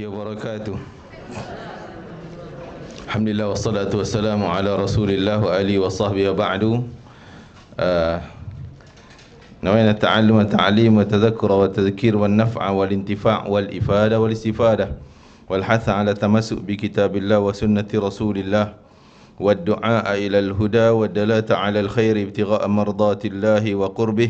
wabarakatuh. Alhamdulillah wassalatu wassalamu ala Rasulillah wa alihi wa sahbihi wa ba'du. نوينا التعلم والتعليم والتذكر والتذكير والنفع والانتفاع والإفادة والاستفادة والحث على التمسك بكتاب الله وسنة رسول الله والدعاء إلى الهدى والدلالة على الخير ابتغاء مرضات الله وقربه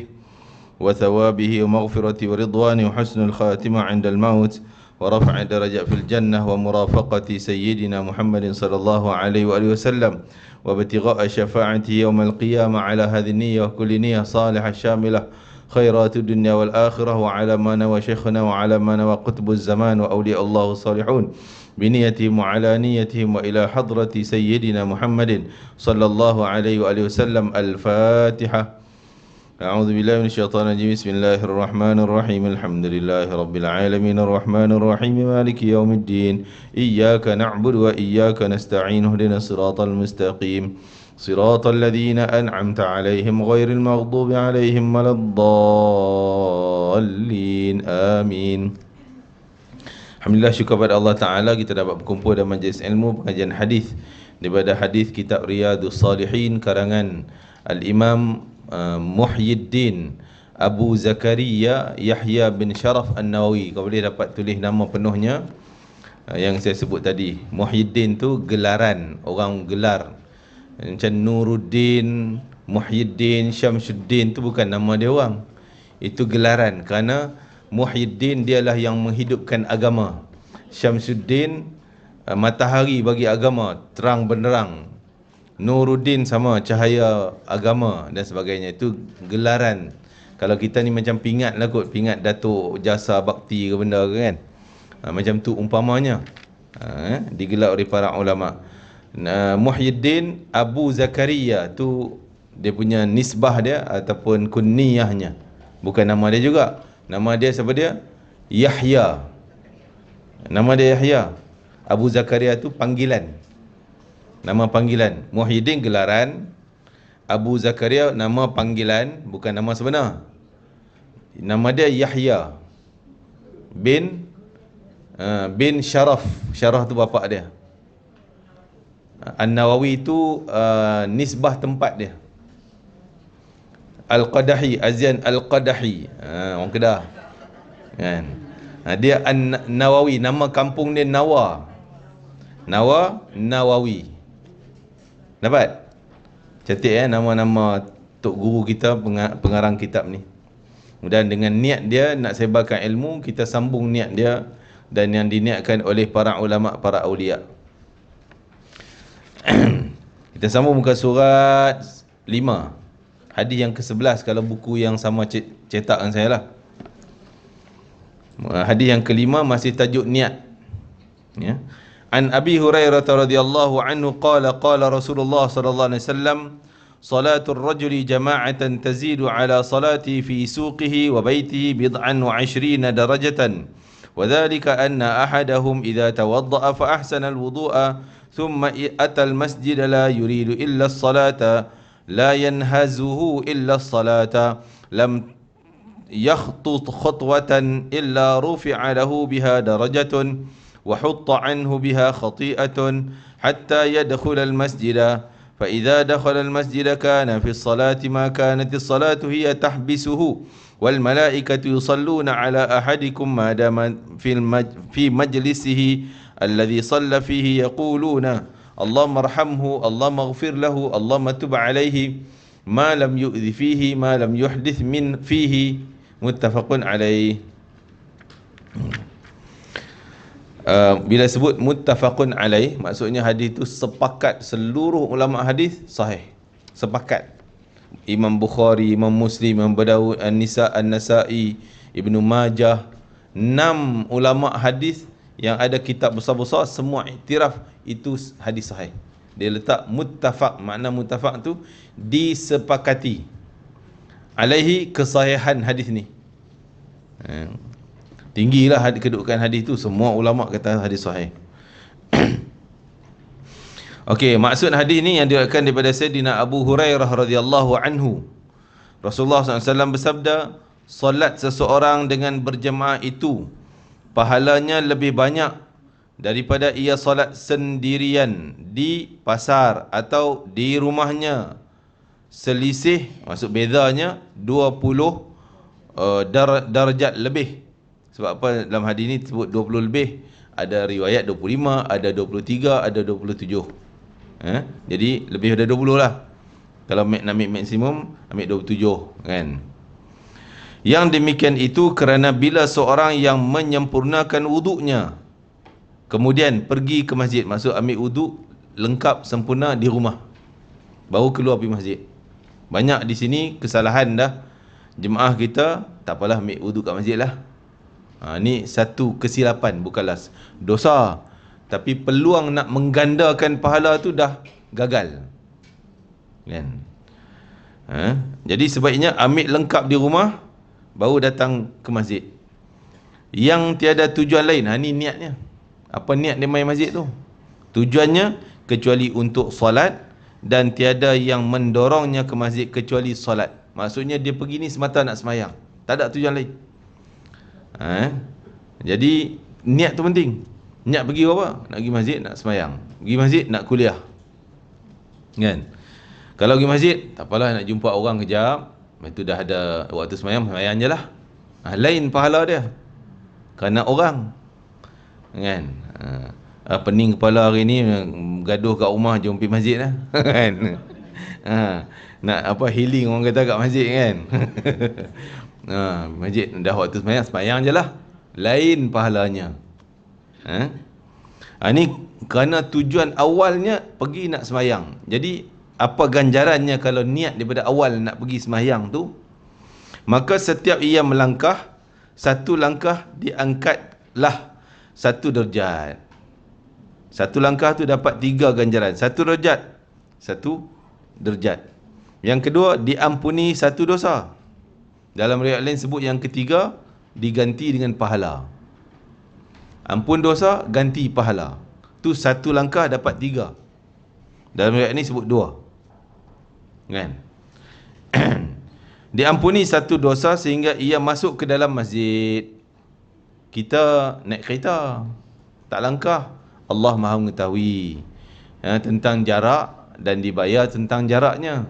وثوابه ومغفرة ورضوانه وحسن الخاتمة عند الموت ورفع الدرجة في الجنة ومرافقة سيدنا محمد صلى الله عليه وآله وسلم وابتغاء شفاعته يوم القيامة على هذه النية وكل نية صالحة شاملة خيرات الدنيا والآخرة وعلى ما نوى شيخنا وعلى ما نوى قطب الزمان وأولياء الله الصالحون بنيتهم وعلى نيتهم وإلى حضرة سيدنا محمد صلى الله عليه وآله وسلم. الفاتحة. أعوذ بالله من الشيطان الرجيم. بسم الله الرحمن الرحيم. الحمد لله رب العالمين الرحمن الرحيم مالك يوم الدين إياك نعبد وإياك نستعين اهدنا الصراط المستقيم صراط الذين أنعمت عليهم غير المغضوب عليهم ولا الضالين آمين. Alhamdulillah, syukur kepada Allah Ta'ala kita dapat berkumpul dalam majlis ilmu pengajian hadis daripada hadis kitab Riyadhus Salihin karangan Al-Imam Muhyiddin Abu Zakaria Yahya bin Sharaf An-Nawawi. Kau boleh dapat tulis nama penuhnya yang saya sebut tadi. Muhyiddin tu gelaran, orang gelar. Macam Nuruddin, Muhyiddin, Syamsuddin tu bukan nama dia orang. Itu gelaran kerana Muhyiddin dialah yang menghidupkan agama. Syamsuddin matahari bagi agama, terang benderang. Nuruddin sama cahaya agama dan sebagainya. Itu gelaran. Kalau kita ni macam pingat lah kot, pingat Datuk Jasa Bakti ke benda ke kan, macam tu umpamanya. Digelar oleh para ulama. Muhyiddin Abu Zakaria tu dia punya nisbah dia ataupun kunniyahnya, bukan nama dia juga. Nama dia siapa dia? Yahya. Nama dia Yahya. Abu Zakaria tu panggilan, nama panggilan. Muhyiddin gelaran, Abu Zakaria nama panggilan, bukan nama sebenar. Nama dia Yahya bin Sharaf. Sharaf tu bapa dia. An-Nawawi tu nisbah tempat dia. Al-Qadahi, Azyan Al-Qadahi, orang Kedah kan. Dia An-Nawawi, nama kampung dia Nawawi. Dapat? Cantik nama-nama tok guru kita, pengarang kitab ni. Kemudian dengan niat dia nak sebarkan ilmu, kita sambung niat dia dan yang diniatkan oleh para ulama, para awliya. Kita sambung muka surat 5, hadis yang ke-11 kalau buku yang sama cetakan saya lah. Hadis yang ke-5 masih tajuk niat. Ya. An Abi Hurairah radhiyallahu anhu qala qala Rasulullah sallallahu alaihi wasallam salatul rajuli jama'atan tazidu ala salati fi suqihi wa baitihi bid'an wa 20 darajatan wa dhalika anna ahadahum idza tawadda'a fa ahsana al-wudu'a thumma ata al-masjid la yuridu illa as-salata la yanhazuhu illa as-salata lam yakhtut khutwatan illa rufi'a lahu biha darajatun وحط عنه بها خطيئة حتى يدخل المسجد فإذا دخل المسجد كان في الصلاة ما كانت الصلاة هي تحبسه والملائكة يصلون على أحدكم ما دام في مجلسه الذي صلى فيه يقولون اللهم ارحمه اللهم اغفر له اللهم تب عليه ما لم يؤذ فيه ما لم يحدث من فيه متفق عليه. Bila sebut muttafaqun alaih, maksudnya hadis itu sepakat seluruh ulama hadis sahih. Sepakat. Imam Bukhari, Imam Muslim, Imam Daud, An-Nisa, An-Nasa'i, Ibnu Majah, 6 ulama hadis yang ada kitab besar-besar semua iktiraf itu hadis sahih. Dia letak muttafaq, makna muttafaq tu disepakati. Alaihi, kesahihan hadis ni. Tinggilah kedudukan hadis tu, semua ulama kata hadis sahih. Okey, maksud hadis ni yang diriwayatkan daripada Sayyidina Abu Hurairah radhiyallahu anhu. Rasulullah SAW bersabda, solat seseorang dengan berjemaah itu pahalanya lebih banyak daripada ia solat sendirian di pasar atau di rumahnya. Selisih, maksud bezanya 20 darjat lebih. Sebab apa dalam hadis ni sebut 20 lebih? Ada riwayat 25, ada 23, ada 27. Jadi lebih dari 20 lah. Kalau nak ambil maksimum, ambil 27 kan. Yang demikian itu kerana bila seorang yang menyempurnakan wuduknya kemudian pergi ke masjid, maksud ambil wuduk lengkap sempurna di rumah, baru keluar pergi masjid. Banyak di sini kesalahan dah. Jemaah kita, tak apalah ambil wuduk kat masjid lah. Ni satu kesilapan, bukanlah dosa, tapi peluang nak menggandakan pahala tu dah gagal kan. Jadi sebaiknya ambil lengkap di rumah, baru datang ke masjid. Yang tiada tujuan lain, ni niatnya. Apa niat dia main masjid tu? Tujuannya kecuali untuk solat, dan tiada yang mendorongnya ke masjid kecuali solat. Maksudnya dia pergi ni semata nak semayang, tak ada tujuan lain. Jadi niat tu penting. Niat pergi apa? Nak pergi masjid, nak semayang. Pergi masjid, nak kuliah kan. Kalau pergi masjid, tak apalah nak jumpa orang kejap, itu dah ada waktu semayang, semayang je lah. Lain pahala dia kerana orang kan. Pening kepala hari ni, gaduh kat rumah, jom pergi masjid lah kan. Nak apa, healing orang kata kat masjid kan. Masjid dah waktu semayang, semayang je lah. Lain pahalanya. Ni kerana tujuan awalnya pergi nak semayang. Jadi apa ganjarannya kalau niat daripada awal nak pergi semayang tu? Maka setiap ia melangkah, satu langkah diangkatlah satu darjat. Satu langkah tu dapat 3 ganjaran. 1 darjat, 1 darjat. Yang kedua, diampuni 1 dosa. Dalam riwayat lain sebut yang ketiga, diganti dengan pahala. Ampun dosa, ganti pahala. Tu 1 langkah dapat 3. Dalam riwayat ni sebut 2 kan. Diampuni 1 dosa sehingga ia masuk ke dalam masjid. Kita naik kereta, tak langkah, Allah Maha mengetahui tentang jarak dan dibayar tentang jaraknya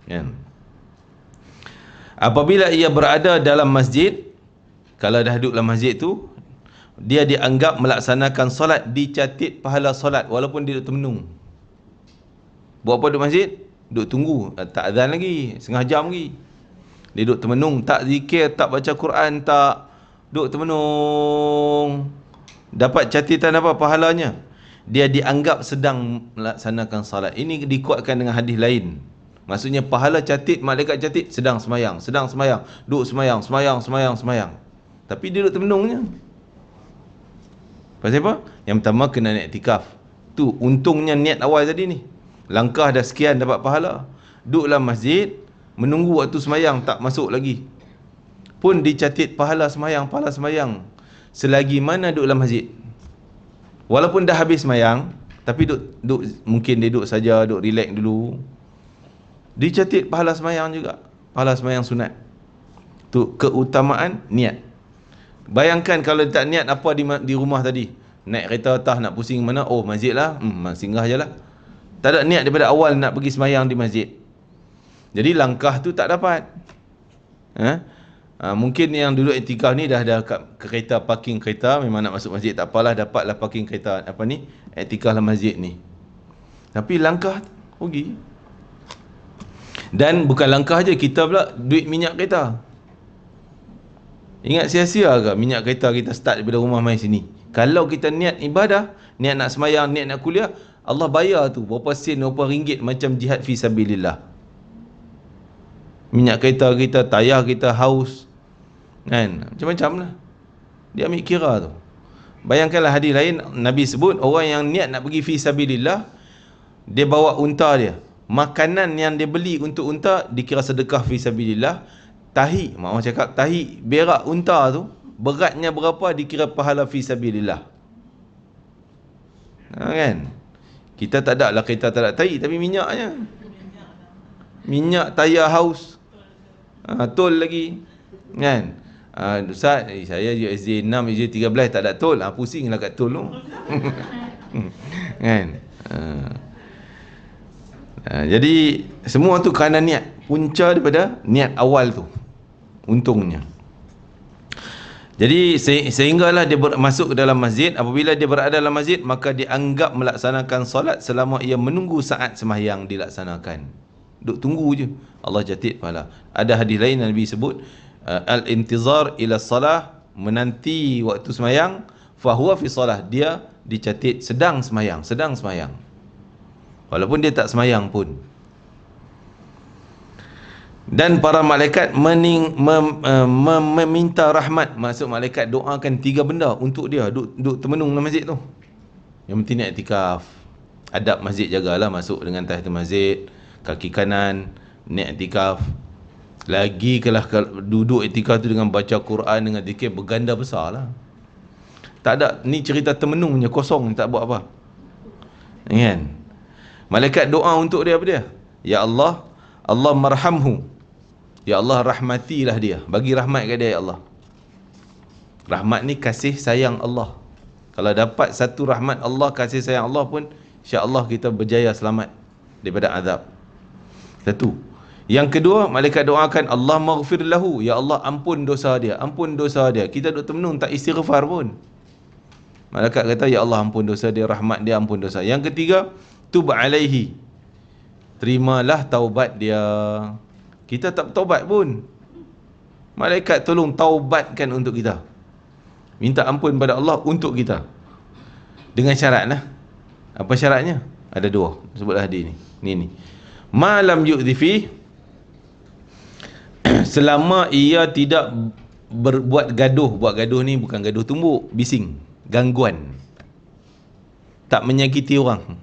kan. Apabila ia berada dalam masjid, kalau dah duduk dalam masjid tu, dia dianggap melaksanakan solat, dicatat pahala solat walaupun dia duduk termenung. Buat apa duduk masjid? Duduk tunggu, tak azan lagi, setengah jam lagi. Dia duduk termenung, tak zikir, tak baca Quran, tak, duduk termenung. Dapat catatan apa pahalanya? Dia dianggap sedang melaksanakan salat. Ini dikuatkan dengan hadis lain. Maksudnya pahala catit, malaikat catit sedang semayang, duduk semayang. Tapi dia duduk termenungnya. Pasal apa? Yang pertama kena niat iktikaf. Tu untungnya niat awal tadi ni. Langkah dah sekian dapat pahala. Duduk dalam masjid, menunggu waktu semayang, tak masuk lagi, pun dicatat pahala semayang. Selagi mana duduk dalam masjid, walaupun dah habis semayang, tapi duduk mungkin dia duduk saja, duduk relax dulu, dicatat pahala semayang juga, pahala semayang sunat. Tu keutamaan niat. Bayangkan kalau tak niat apa di rumah tadi, naik kereta tah nak pusing mana, oh masjid lah, singgah je lah. Tak ada niat daripada awal nak pergi semayang di masjid. Jadi langkah tu tak dapat. Mungkin yang duduk iktikaf ni dah ada ke kereta, parking kereta, memang nak masuk masjid, tak apalah, dapatlah parking kereta iktikaf dalam masjid ni. Tapi langkah rugi. Dan bukan langkah je, kita pula duit minyak kereta. Ingat sia-sia ke minyak kereta kita start daripada rumah mai sini? Kalau kita niat ibadah, niat nak semayang, niat nak kuliah, Allah bayar tu berapa sen, berapa ringgit, macam jihad fi sabilillah. Minyak kereta kita, tayar kita haus kan, macam-macam lah. Dia ambil kira tu. Bayangkanlah hadis lain, Nabi sebut orang yang niat nak pergi fi sabilillah, dia bawa unta dia, makanan yang dia beli untuk unta dikira sedekah fi sabilillah. Tahi, mak orang cakap tahi berak unta tu beratnya berapa dikira pahala fi sabilillah. Kan? Kita tak ada lah, kita tak ada tahi, tapi minyaknya, minyak tayar haus, tol lagi kan. Ustaz, saya USJ 6, USJ 13 tak ada tol. Pusinglah kat tol tu. Kan? Jadi semua tu kerana niat. Punca daripada niat awal tu, untungnya. Jadi sehinggalah dia masuk ke dalam masjid. Apabila dia berada dalam masjid, maka dianggap melaksanakan solat selama ia menunggu saat sembahyang dilaksanakan. Duk tunggu je, Allah catat pahala. Ada hadis lain Nabi sebut, al-intizar ila salah, menanti waktu sembahyang, fahuwa fi salah, dia dicatat sedang sembahyang, walaupun dia tak sembahyang pun. Dan para malaikat meminta rahmat. Maksud malaikat doakan 3 benda untuk dia, duk termenung dalam masjid tu. Yang penting nak iktikaf, adab masjid jagalah, masuk dengan tahiyatul masjid, kaki kanan, niat iktikaf. Lagi kalau duduk iktikaf tu dengan baca Quran, dengan zikir, berganda besar lah. Tak ada, ni cerita termenungnya, kosong, tak buat apa. Kan? Malaikat doa untuk dia apa dia? Ya Allah, Allah marhamhu, ya Allah rahmatilah dia, bagi rahmat kat dia ya Allah. Rahmat ni kasih sayang Allah. Kalau dapat satu rahmat Allah, kasih sayang Allah pun, insya-Allah kita berjaya selamat daripada azab. Satu. Yang kedua, malaikat doakan Allah maghfir lahu, ya Allah ampun dosa dia, ampun dosa dia. Kita duk termenung tak istighfar pun. Malaikat kata ya Allah ampun dosa dia, rahmat dia, ampun dosa. Yang ketiga, tub alaihi, terimalah taubat dia. Kita tak bertaubat pun, malaikat tolong taubatkan untuk kita, minta ampun pada Allah untuk kita, dengan syarat lah. Apa syaratnya? Ada 2, sebutlah hadis ni. Malam yu'dhifi, selama ia tidak berbuat gaduh. Buat gaduh ni bukan gaduh tumbuk, bising, gangguan, tak menyakiti orang.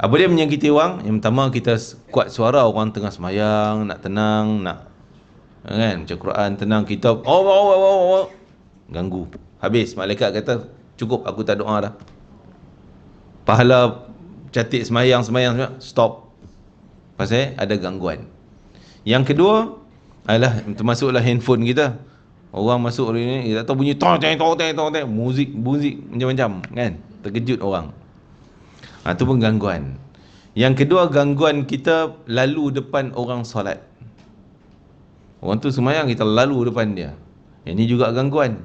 Apa dia menyakiti orang? Yang pertama, kita kuat suara orang tengah semayang, nak tenang, nak kan baca Quran tenang, kita ganggu. Habis malaikat kata cukup, aku tak doa dah. Pahala catik semayang, stop. Pasal ada gangguan. Yang kedua adalah termasuklah handphone kita. Orang masuk ni, kita tahu bunyi tong, muzik macam-macam kan, terkejut orang. Itu pun gangguan. Yang kedua, gangguan kita lalu depan orang solat. Orang tu semayang, kita lalu depan dia. Ini juga gangguan.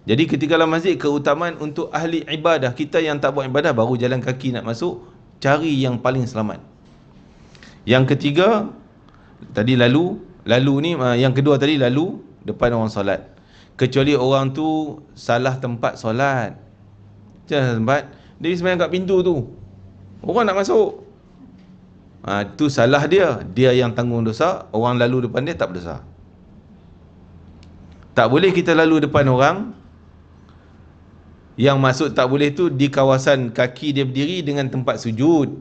Jadi ketika dalam masjid, keutamaan untuk ahli ibadah. Kita yang tak buat ibadah, baru jalan kaki nak masuk, cari yang paling selamat. Yang ketiga, tadi lalu ni, yang kedua tadi lalu depan orang solat. Kecuali orang tu salah tempat solat. Salah tempat, dia semayang kat pintu tu, orang nak masuk. Itu salah dia, dia yang tanggung dosa. Orang lalu depan dia tak berdosa. Tak boleh kita lalu depan orang. Yang maksud tak boleh tu di kawasan kaki dia berdiri dengan tempat sujud.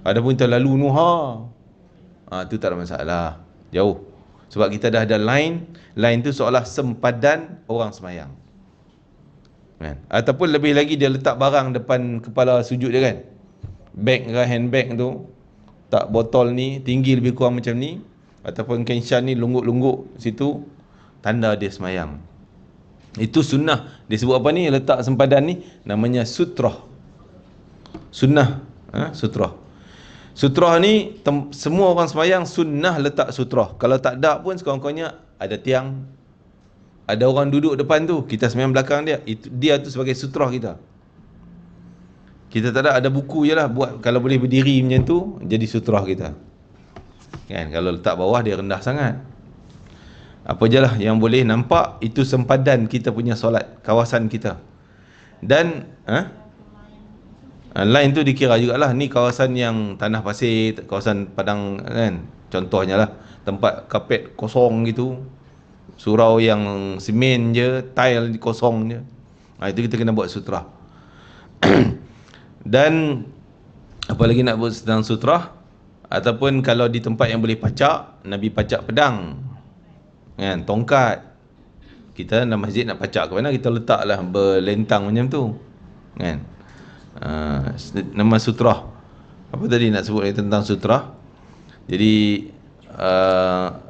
Adapun kita lalu nuha, tu tak ada masalah, jauh. Sebab kita dah ada line tu seolah sempadan orang semayang kan? Ataupun lebih lagi, dia letak barang depan kepala sujud dia kan, bag ke handbag tu, tak botol ni tinggi lebih kurang macam ni, ataupun kenshan ni lungguk-lungguk situ, tanda dia semayang. Itu sunnah. Dia sebut apa ni, letak sempadan ni, namanya sutrah. Sunnah, sutrah. Sutrah ni semua orang semayang sunnah letak sutrah. Kalau tak ada pun, sekurang-kurangnya ada tiang, ada orang duduk depan tu, kita semayang belakang dia, dia tu sebagai sutrah kita. Kita tak ada buku je lah, buat kalau boleh berdiri macam tu, jadi sutrah kita kan. Kalau letak bawah, dia rendah sangat. Apa je lah yang boleh nampak, itu sempadan kita punya solat, kawasan kita. Dan lain tu dikira jugalah, ni kawasan yang tanah pasir, kawasan padang kan, contohnya lah tempat kapet kosong gitu, surau yang semen je, tile kosong je, itu kita kena buat sutrah. Dan apa lagi nak buat tentang sutrah? Ataupun kalau di tempat yang boleh pacak, Nabi pacak pedang kan, tongkat. Kita dalam masjid nak pacak ke mana, kita letaklah berlentang macam tu kan. Nama sutrah. Apa tadi nak sebut tentang sutrah? Jadi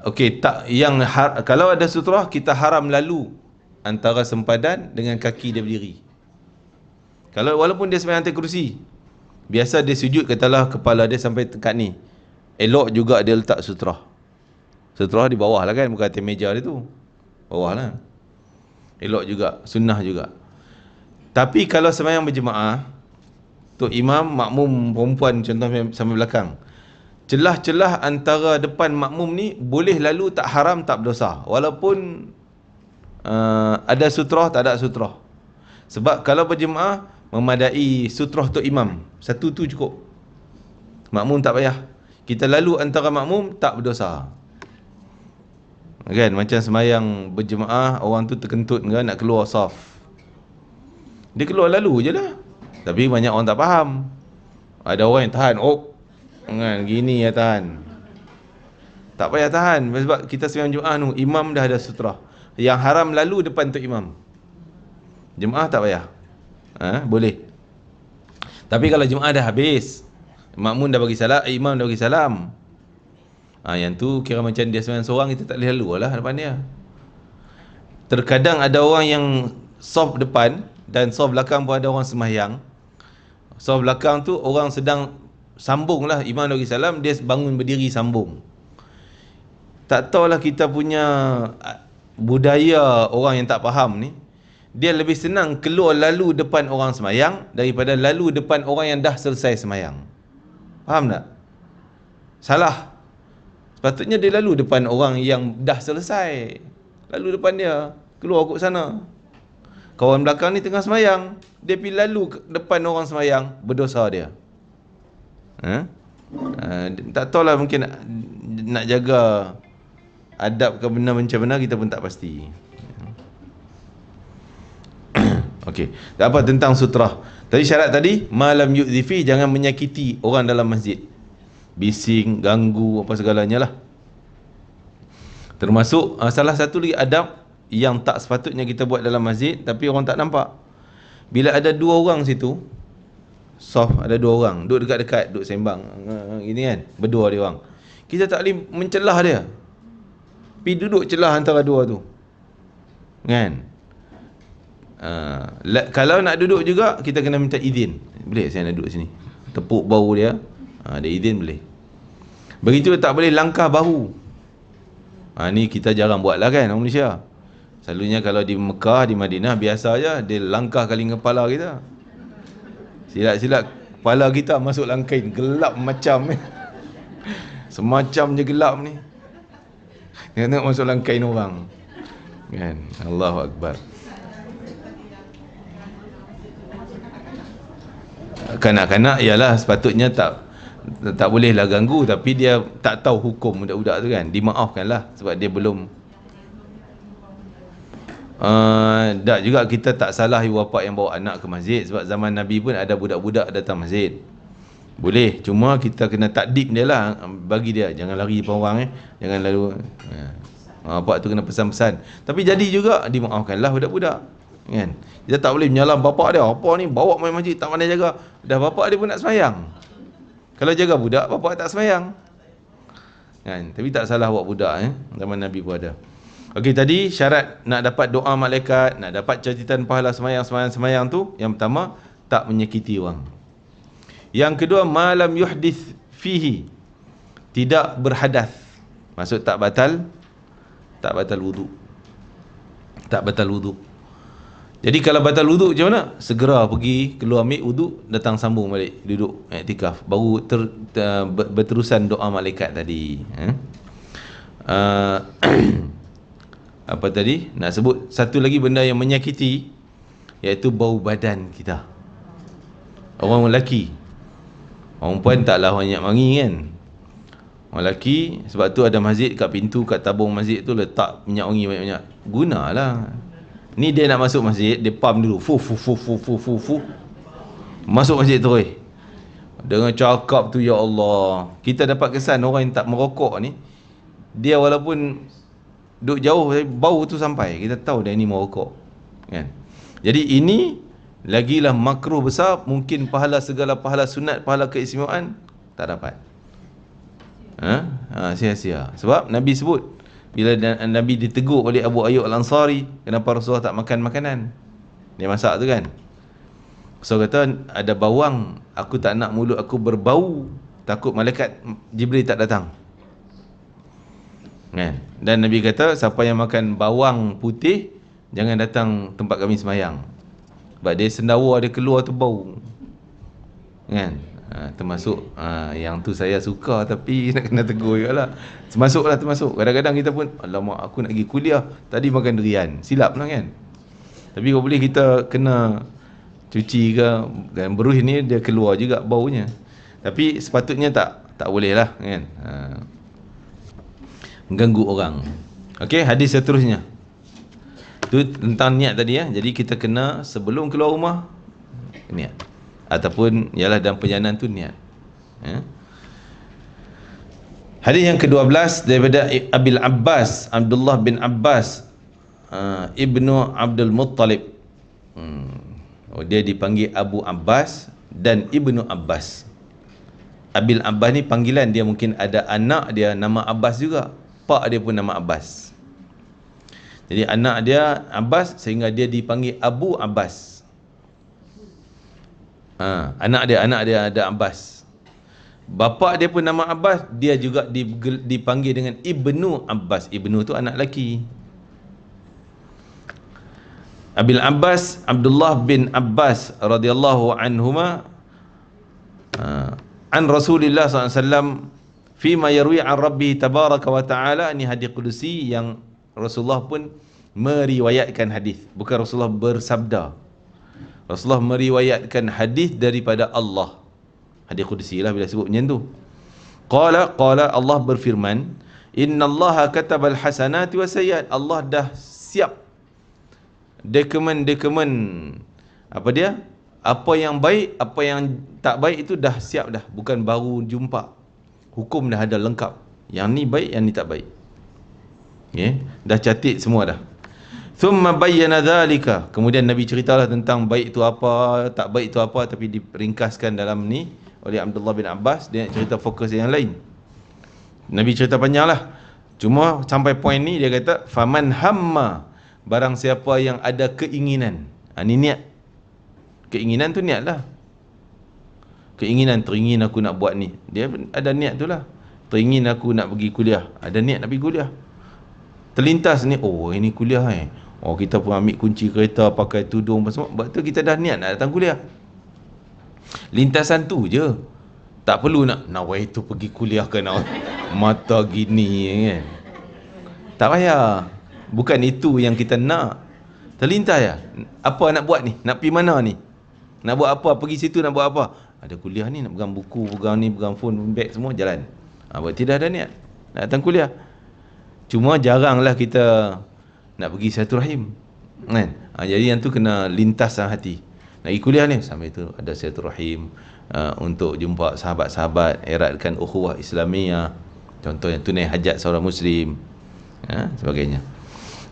Okey, tak yang kalau ada sutrah kita haram lalu antara sempadan dengan kaki dia berdiri. Kalau walaupun dia sembahyang atas kerusi, biasa dia sujud katalah kepala dia sampai dekat ni, elok juga dia letak sutrah. Sutrah di bawah lah kan, bukan atas meja dia tu, bawah lah. Elok juga, sunnah juga. Tapi kalau sembahyang berjemaah, tu imam, makmum perempuan contohnya sampai belakang, celah-celah antara depan makmum ni boleh lalu, tak haram, tak berdosa, walaupun ada sutrah tak ada sutrah. Sebab kalau berjemaah memadai sutrah tu imam, satu tu cukup, makmum tak payah. Kita lalu antara makmum tak berdosa kan. Macam sembahyang berjemaah, orang tu terkentut kan, nak keluar saf, dia keluar lalu je lah. Tapi banyak orang tak faham, ada orang yang tahan, kan, gini ya tahan. Tak payah tahan, sebab kita sembahyang Jumaat tu imam dah ada sutrah. Yang haram lalu depan tu imam. Jemaah tak payah, boleh. Tapi kalau jemaah dah habis, makmum dah bagi salam, imam dah bagi salam, yang tu kira macam dia sembahyang seorang, kita tak boleh lalu lah depan dia. Terkadang ada orang yang soft depan dan soft belakang pun ada orang sembahyang. Soft belakang tu orang sedang sambung lah, imam dah bagi salam, dia bangun berdiri sambung. Tak tahulah kita punya budaya orang yang tak faham ni, dia lebih senang keluar lalu depan orang sembahyang daripada lalu depan orang yang dah selesai sembahyang. Faham tak? Salah. Sepatutnya dia lalu depan orang yang dah selesai, lalu depan dia, keluar kot sana. Kawan belakang ni tengah sembahyang, dia pergi lalu depan orang sembahyang, berdosa dia. Tak tahulah, mungkin nak jaga adab ke benar macam mana, kita pun tak pasti. Okey, tak apa tentang sutrah. Tadi syarat tadi, malam yu'dhifi, jangan menyakiti orang dalam masjid, bising, ganggu, apa segalanya lah. Termasuk salah satu lagi adab yang tak sepatutnya kita buat dalam masjid tapi orang tak nampak. Bila ada dua orang situ, soft, ada dua orang duduk dekat-dekat, duduk sembang gini kan, berdua dia orang, kita tak boleh mencelah dia, pergi duduk celah antara dua tu kan. Kalau nak duduk juga, kita kena minta izin. Boleh saya nak duduk sini, tepuk bahu dia, ada izin boleh. Begitu tak boleh langkah bahu. Ni kita jarang buat lah kan orang Malaysia. Selalunya kalau di Mekah, di Madinah, biasa je dia langkah kali kepala kita, silap-silap kepala kita masuk dalam kain, gelap macam ni. Semacam je gelap ni, kena masuk dalam kain orang kan. Allahu Akbar. Kanak-kanak ialah sepatutnya tak bolehlah ganggu, tapi dia tak tahu hukum budak-budak tu kan, dimaafkanlah sebab dia belum. Tak juga kita tak salah ibu bapa yang bawa anak ke masjid, sebab zaman Nabi pun ada budak-budak datang masjid. Boleh, cuma kita kena takdib dia lah, bagi dia jangan lari depan orang, jangan lalu. Bapak tu kena pesan-pesan. Tapi jadi juga dimaafkanlah budak-budak kan. Kita tak boleh menyalam bapak dia, apa ni bawa main masjid tak pandai jaga, dah bapak dia pun nak sembahyang. Kalau jaga budak, bapak tak sembahyang kan. Tapi tak salah buat budak zaman Nabi pun ada. Okey, tadi syarat nak dapat doa malaikat, nak dapat catatan pahala sembahyang tu, yang pertama tak menyakiti orang. Yang kedua, malam yuhdith fihi, tidak berhadas. Maksud tak batal wudu. Tak batal wudu. Jadi kalau batal wudu macam mana? Segera pergi keluar ambil wudu, datang sambung balik duduk iktikaf, baru berterusan doa malaikat tadi. Apa tadi? Nak sebut satu lagi benda yang menyakiti, iaitu bau badan kita. Orang lelaki, orang perempuan taklah banyak wangi kan. Orang lelaki, sebab tu ada masjid kat pintu, kat tabung masjid tu letak minyak wangi banyak-banyak. Gunalah. Ni dia nak masuk masjid, dia pam dulu, fu masuk masjid terus dengan cakap tu, ya Allah. Kita dapat kesan orang yang tak merokok ni, dia walaupun duduk jauh, bau tu sampai, kita tahu dia ni merokok kan. Jadi ini lagilah makruh besar, mungkin pahala segala pahala sunat, pahala keistimewaan tak dapat. Sia-sia. Sebab Nabi sebut, bila Nabi ditegur oleh Abu Ayyub Al-Ansari, kenapa Rasulullah tak makan makanan dia masak tu kan. So kata, ada bawang, aku tak nak mulut aku berbau, takut malaikat Jibril tak datang kan. Dan Nabi kata, siapa yang makan bawang putih jangan datang tempat kami sembahyang, sebab dia sendawa dia keluar tu bau kan. Termasuk yang tu saya suka, tapi nak kena tegur jugalah. Termasuk kadang-kadang kita pun, alamak aku nak pergi kuliah, tadi makan durian, silap lah kan. Tapi kalau boleh kita kena cuci ke, dan beruh ni dia keluar juga baunya, tapi sepatutnya tak boleh lah kan. Mengganggu orang. Okey, hadis seterusnya tu tentang niat tadi ya. Jadi kita kena sebelum keluar rumah niat, ataupun ialah dalam perjalanan tu niat. Hadis yang ke-12 daripada Abil Abbas, Abdullah bin Abbas Ibnu Abdul Muttalib. Dia dipanggil Abu Abbas dan Ibnu Abbas. Abil Abbas ni panggilan dia, mungkin ada anak dia nama Abbas juga, pak dia pun nama Abbas. Jadi anak dia Abbas, sehingga dia dipanggil Abu Abbas. Anak dia ada Abbas. Bapa dia pun nama Abbas, dia juga dipanggil dengan Ibnu Abbas. Ibnu tu anak lelaki. Abil Abbas Abdullah bin Abbas radhiyallahu anhuma an Rasulillah SAW fima yarwi an Rabbi tabaraka wa ta'ala. Ini hadis qudusi yang Rasulullah pun meriwayatkan hadis, bukan Rasulullah bersabda. Rasulullah meriwayatkan hadis daripada Allah. Hadis qudusi lah bila sebut macam tu. Qala Allah berfirman, innallaha katabal hasanati wa sayyiat. Allah dah siap dokumen apa yang baik, apa yang tak baik itu dah siap dah, bukan baru jumpa. Hukum dah ada lengkap, yang ni baik, yang ni tak baik. Dah catat semua dah. Thumma bayyana dhalika. Kemudian Nabi ceritalah tentang baik itu apa, tak baik itu apa, tapi diringkaskan dalam ni oleh Abdullah bin Abbas. Dia nak cerita fokus yang lain. Nabi cerita panjang lah, cuma sampai poin ni dia kata, faman hamma, barang siapa yang ada keinginan. Ni niat. Keinginan tu niat lah. Keinginan, teringin aku nak buat ni, dia ada niat tu lah. Teringin aku nak pergi kuliah, ada niat nak pergi kuliah. Terlintas ni, ini kuliah kita pun ambil kunci kereta, pakai tudung semua. Sebab tu kita dah niat nak datang kuliah. Lintasan tu je, tak perlu nak nawai tu pergi kuliah ke nak mata gini kan. Tak payah. Bukan itu yang kita nak. Terlintas ya. Apa nak buat ni? Nak pergi mana ni? Nak buat apa? Pergi situ nak buat apa? Ada kuliah ni, nak pegang buku, pegang ni, pegang phone, beg semua, jalan. Buat tidak ada niat nak datang kuliah. Cuma jaranglah kita nak pergi silaturahim kan. Jadi yang tu kena lintas dalam hati. Nak pergi kuliah ni, sampai tu ada silaturahim, untuk jumpa sahabat-sahabat, eratkan ukhuwah Islamiyah, contohnya tunai hajat seorang muslim, sebagainya.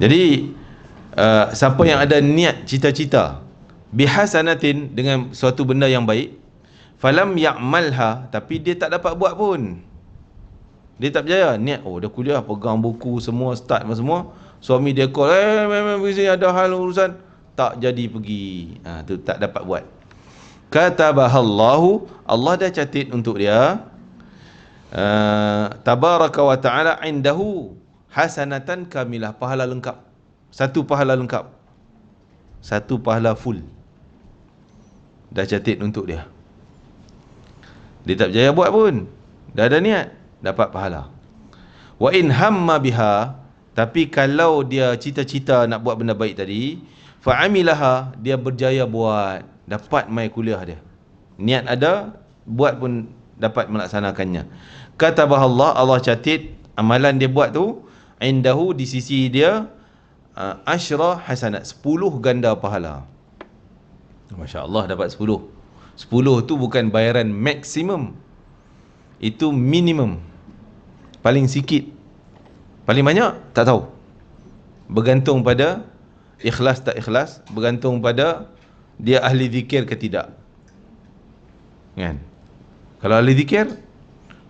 Jadi siapa yang ada niat cita-cita bihasanatin, dengan suatu benda yang baik, falam ya'malha, tapi dia tak dapat buat pun, dia tak berjaya. Niat, dah kuliah, pegang buku semua, start semua, suami dia call, pergi ada hal urusan, tak jadi pergi. Tu tak dapat buat. Katabahallahu, Allah dah catat untuk dia, tabaraka wa ta'ala indahu hasanatan kamilah, pahala lengkap. Satu pahala lengkap, satu pahala full, dah catat untuk dia. Dia tak berjaya buat pun, dah ada niat, dapat pahala. Wa in hamma biha, tapi kalau dia cita-cita nak buat benda baik tadi, fa'amilaha, dia berjaya buat, dapat mai kuliah dia. Niat ada, buat pun dapat melaksanakannya. Katabahallah, Allah catat amalan dia buat tu, indahu, di sisi dia, asyra hasanat, 10 ganda pahala. Masya Allah, dapat 10. 10 tu bukan bayaran maksimum, itu minimum. Paling sikit, paling banyak tak tahu, bergantung pada ikhlas tak ikhlas, bergantung pada dia ahli zikir ke tidak kan. Kalau ahli zikir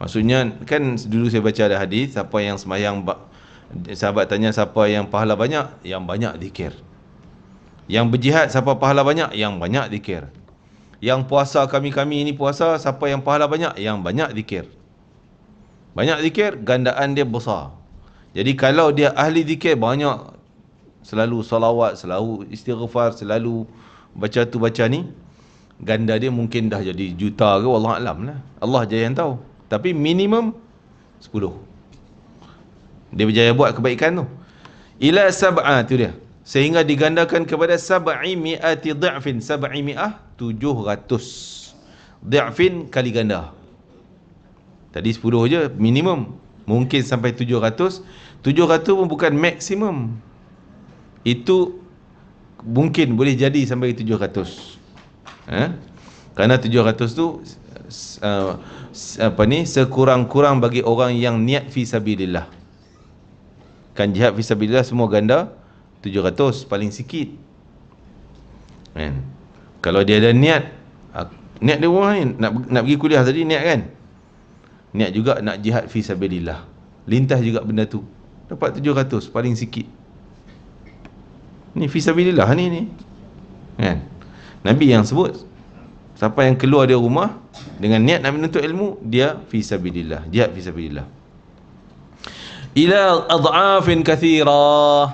Maksudnya kan dulu saya baca ada hadis, siapa yang sembahyang, sahabat tanya siapa yang pahala banyak? Yang banyak zikir. Yang berjihad siapa pahala banyak? Yang banyak zikir. Yang puasa kami-kami ini puasa, siapa yang pahala banyak? Yang banyak zikir. Banyak zikir, gandaan dia besar. Jadi kalau dia ahli zikir, banyak, selalu salawat, selalu istighfar, selalu baca tu baca ni, ganda dia mungkin dah jadi juta ke, wallahu alam lah. Allah je yang tahu. Tapi minimum 10. Dia berjaya buat kebaikan tu. Ila sab'a, tu dia. Sehingga digandakan kepada sab'i mi'ati dha'fin. Sab'i mi'ah, 700. Dha'fin kali ganda. Tadi 10 je minimum. Mungkin sampai 700. 700 pun bukan maksimum. Itu mungkin boleh jadi sampai 700. Kerana 700 tu sekurang-kurang bagi orang yang niat fi sabilillah. Kan jihad fi sabilillah semua ganda 700 paling sikit. Kan? Kalau dia ada niat dia rumah ni nak pergi kuliah tadi, niat kan? Niat juga nak jihad fi sabilillah. Lintas juga benda tu. Dapat 700 paling sikit. Ni fi sabilillah ni. Kan? Nabi yang sebut, siapa yang keluar dari rumah dengan niat nak menuntut ilmu, dia fi sabilillah, jihad fi sabilillah. Ila adhafin kathira,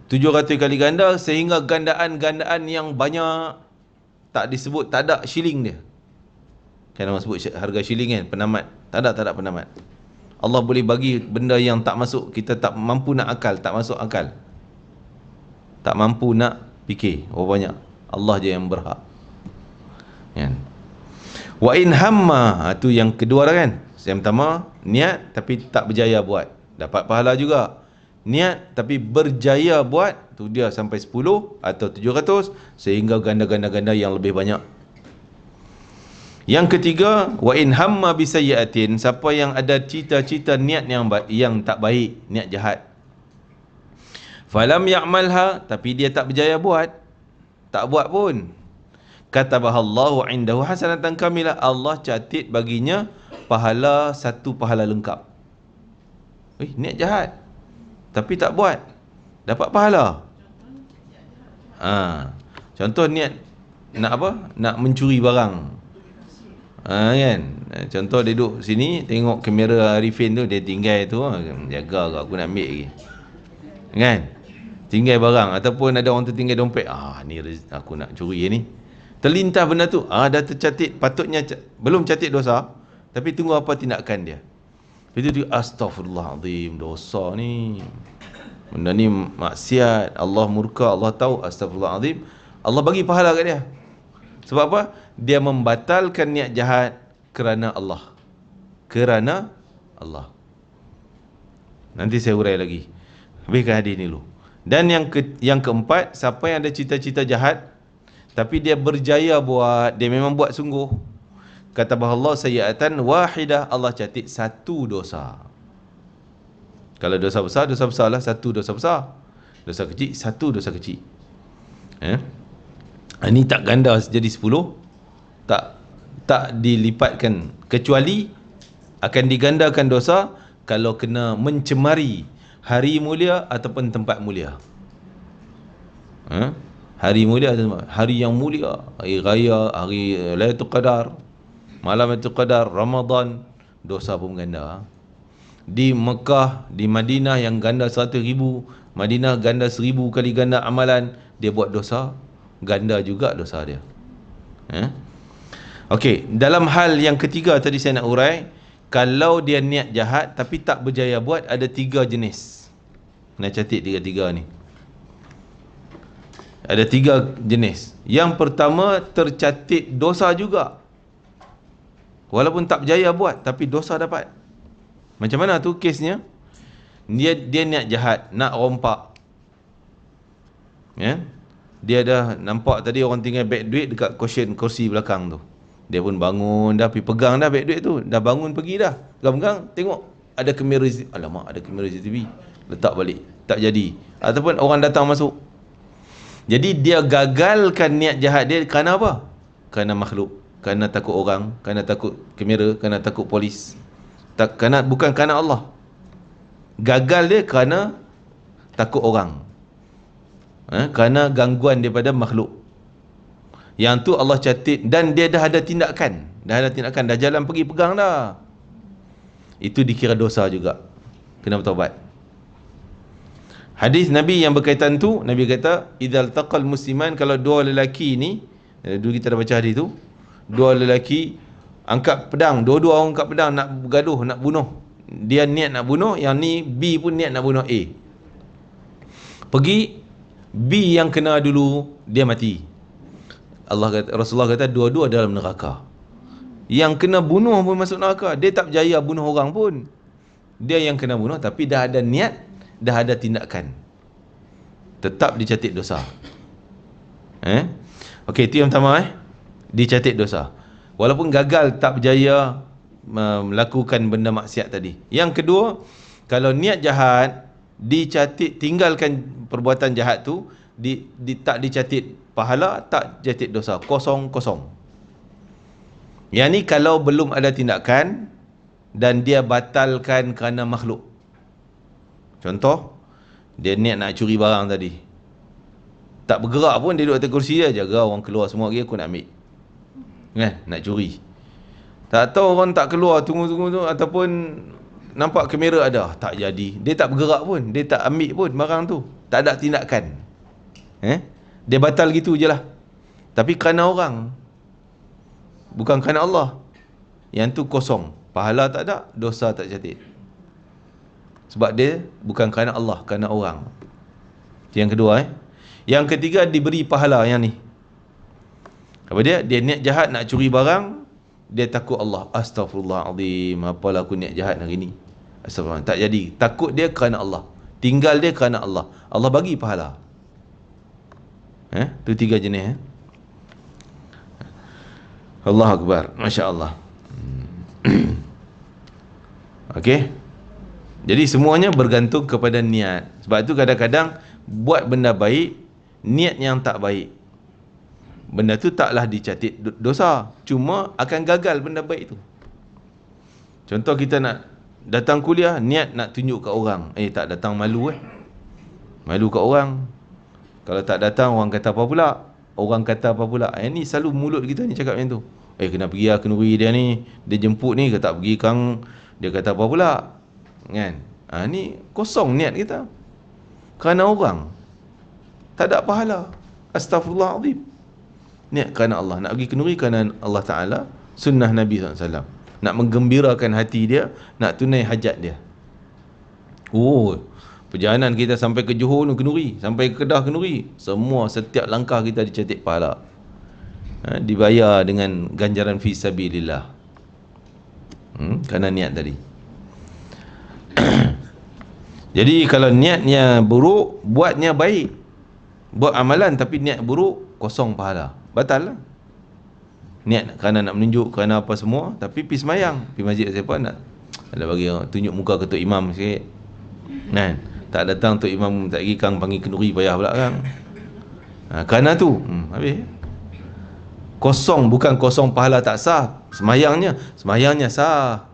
700 kali ganda, sehingga gandaan-gandaan yang banyak. Tak disebut, tak ada shilling dia. Kan orang sebut harga shilling kan, penamat. Tak ada penamat. Allah boleh bagi benda yang tak masuk, kita tak mampu nak akal, tak masuk akal, tak mampu nak fikir. Banyak. Allah je yang berhak. Kan? Wa in hamma, tu yang kedua dah kan. Yang pertama, niat tapi tak berjaya buat, dapat pahala juga. Niat tapi berjaya buat, tu dia sampai 10 atau 700, sehingga ganda-ganda yang lebih banyak. Yang ketiga, wa in hamma bi sayyi'atin, siapa yang ada cita-cita niat yang tak baik, niat jahat. Falam ya'malha, tapi dia tak berjaya buat, tak buat pun. Katabahallahu indahu hasanatan kamilah, Allah catat baginya pahala, satu pahala lengkap. Niat jahat tapi tak buat, dapat pahala. Contoh niat nak apa? Nak mencuri barang. Kan? Contoh dia duduk sini, tengok kamera Arifin tu, dia tinggal tu, jaga ke aku nak ambil lagi. Kan? Tinggal barang, ataupun ada orang tertinggal dompet, ni aku nak curi ni. Terlintas benda tu, dah tercatat, patutnya belum catat dosa, tapi tunggu apa tindakan dia. Itu dia, astaghfirullahalazim, dosa ni, benda ni maksiat, Allah murka, Allah tahu, astaghfirullahalazim. Allah bagi pahala kat dia. Sebab apa? Dia membatalkan niat jahat kerana Allah. Kerana Allah. Nanti saya urai lagi. Habiskan hadis ni dulu. Dan yang keempat, siapa yang ada cita-cita jahat tapi dia berjaya buat, dia memang buat sungguh, kata Allah sayyi'atan wahidah, Allah catat satu dosa. Kalau dosa besar lah, satu dosa besar. Dosa kecil, satu dosa kecil. Ini tak ganda jadi 10, tak dilipatkan, kecuali akan digandakan dosa kalau kena mencemari hari mulia ataupun tempat mulia. Hari mulia, hari yang mulia, hari raya, hari Lailatul Qadar, malam Lailatul Qadar, Ramadan, dosa pun ganda. Di Mekah, di Madinah yang ganda 100,000, Madinah ganda 1000 kali ganda amalan, dia buat dosa, ganda juga dosa dia. Okey, dalam hal yang ketiga tadi saya nak urai, kalau dia niat jahat tapi tak berjaya buat, ada 3 jenis. Nak catat 3 ni. Ada 3 jenis. Yang pertama, tercatat dosa juga, walaupun tak berjaya buat, tapi dosa dapat. Macam mana tu kesnya? Dia niat jahat, nak rompak. Dia dah nampak tadi orang tinggal beg duit dekat kursi belakang tu. Dia pun bangun dah, pergi pegang dah beg duit tu, dah bangun pergi dah, pegang, tengok ada kamera, alamak ada kamera CCTV, letak balik, tak jadi. Ataupun orang datang masuk. Jadi dia gagalkan niat jahat dia kerana apa? Kerana makhluk, kerana takut orang, kerana takut kamera, kerana takut polis. bukan kerana Allah. Gagal dia kerana takut orang, kerana gangguan daripada makhluk. Yang tu Allah catat, dan dia dah ada tindakan, dah jalan pergi pegang dah, itu dikira dosa juga, kena bertaubat. Hadis Nabi yang berkaitan tu, Nabi kata idzal taqal musliman, kalau dua lelaki ni, dulu kita dah baca hadis tu, dua lelaki angkat pedang, dua-dua orang angkat pedang nak bergaduh, nak bunuh. Dia niat nak bunuh, yang ni B pun niat nak bunuh A. Pergi, B yang kena dulu, dia mati. Rasulullah kata dua-dua dalam neraka. Yang kena bunuh pun masuk neraka. Dia tak berjaya bunuh orang pun. Dia yang kena bunuh, tapi dah ada niat, dah ada tindakan, tetap dicatat dosa. Okey, itu yang pertama, dicatat dosa. Walaupun gagal, tak berjaya melakukan benda maksiat tadi. Yang kedua, kalau niat jahat, dicatat, tinggalkan perbuatan jahat tu, tak dicatat pahala, tak dicatat dosa, kosong. Yang ni kalau belum ada tindakan dan dia batalkan kerana makhluk. Contoh, dia niat nak curi barang tadi, tak bergerak pun, dia duduk atas kursi dia, jaga orang keluar semua lagi, aku nak ambil, kan, nak curi. Tak tahu orang tak keluar, tunggu tu, ataupun nampak kamera ada, tak jadi, dia tak bergerak pun, dia tak ambil pun barang tu, tak ada tindakan. Dia batal gitu je lah. Tapi kerana orang, bukan kerana Allah, yang tu kosong, pahala tak ada, dosa tak catat. Sebab dia bukan kerana Allah, kerana orang. Yang kedua. Yang ketiga, diberi pahala yang ni. Apa dia? Dia niat jahat nak curi barang, dia takut Allah. Astaghfirullahaladzim, apalah aku niat jahat hari ni. Astaghfirullah. Tak jadi. Takut dia kerana Allah. Tinggal dia kerana Allah. Allah bagi pahala. Itu tiga jenis. Allah Akbar. Masya Allah. Okey. Jadi semuanya bergantung kepada niat. Sebab tu kadang-kadang buat benda baik, niat yang tak baik, benda tu taklah dicatat dosa, cuma akan gagal benda baik tu. Contoh, kita nak datang kuliah, niat nak tunjuk kat orang, tak datang malu malu kat orang. Kalau tak datang, orang kata apa pula, ni selalu mulut kita ni cakap macam tu. Kena pergi lah kenduri dia ni, dia jemput ni, ke tak pergi kang, dia kata apa pula, kan. Ni kosong niat kita kerana orang, tak ada pahala. Astaghfirullahaladzim. Niat kerana Allah, nak pergi kenduri kerana Allah Ta'ala, sunnah Nabi SAW, nak menggembirakan hati dia, nak tunai hajat dia. Perjalanan kita sampai ke Johor kenduri, sampai ke Kedah kenduri, semua setiap langkah kita dicatat pahala, dibayar dengan ganjaran fi sabilillah, kerana niat tadi. Jadi kalau niatnya buruk, buatnya baik, buat amalan tapi niat buruk, kosong pahala, batal lah. Niat kerana nak menunjuk, kerana apa semua, tapi pergi semayang, pergi masjid siapa nak ada bagi tunjuk muka ketua imam sikit, kan. Tak datang Tok Imam, tak pergi kang panggil kenduri, payah pula kang. Kerana tu habis. Kosong, bukan kosong pahala tak sah. Semayangnya sah,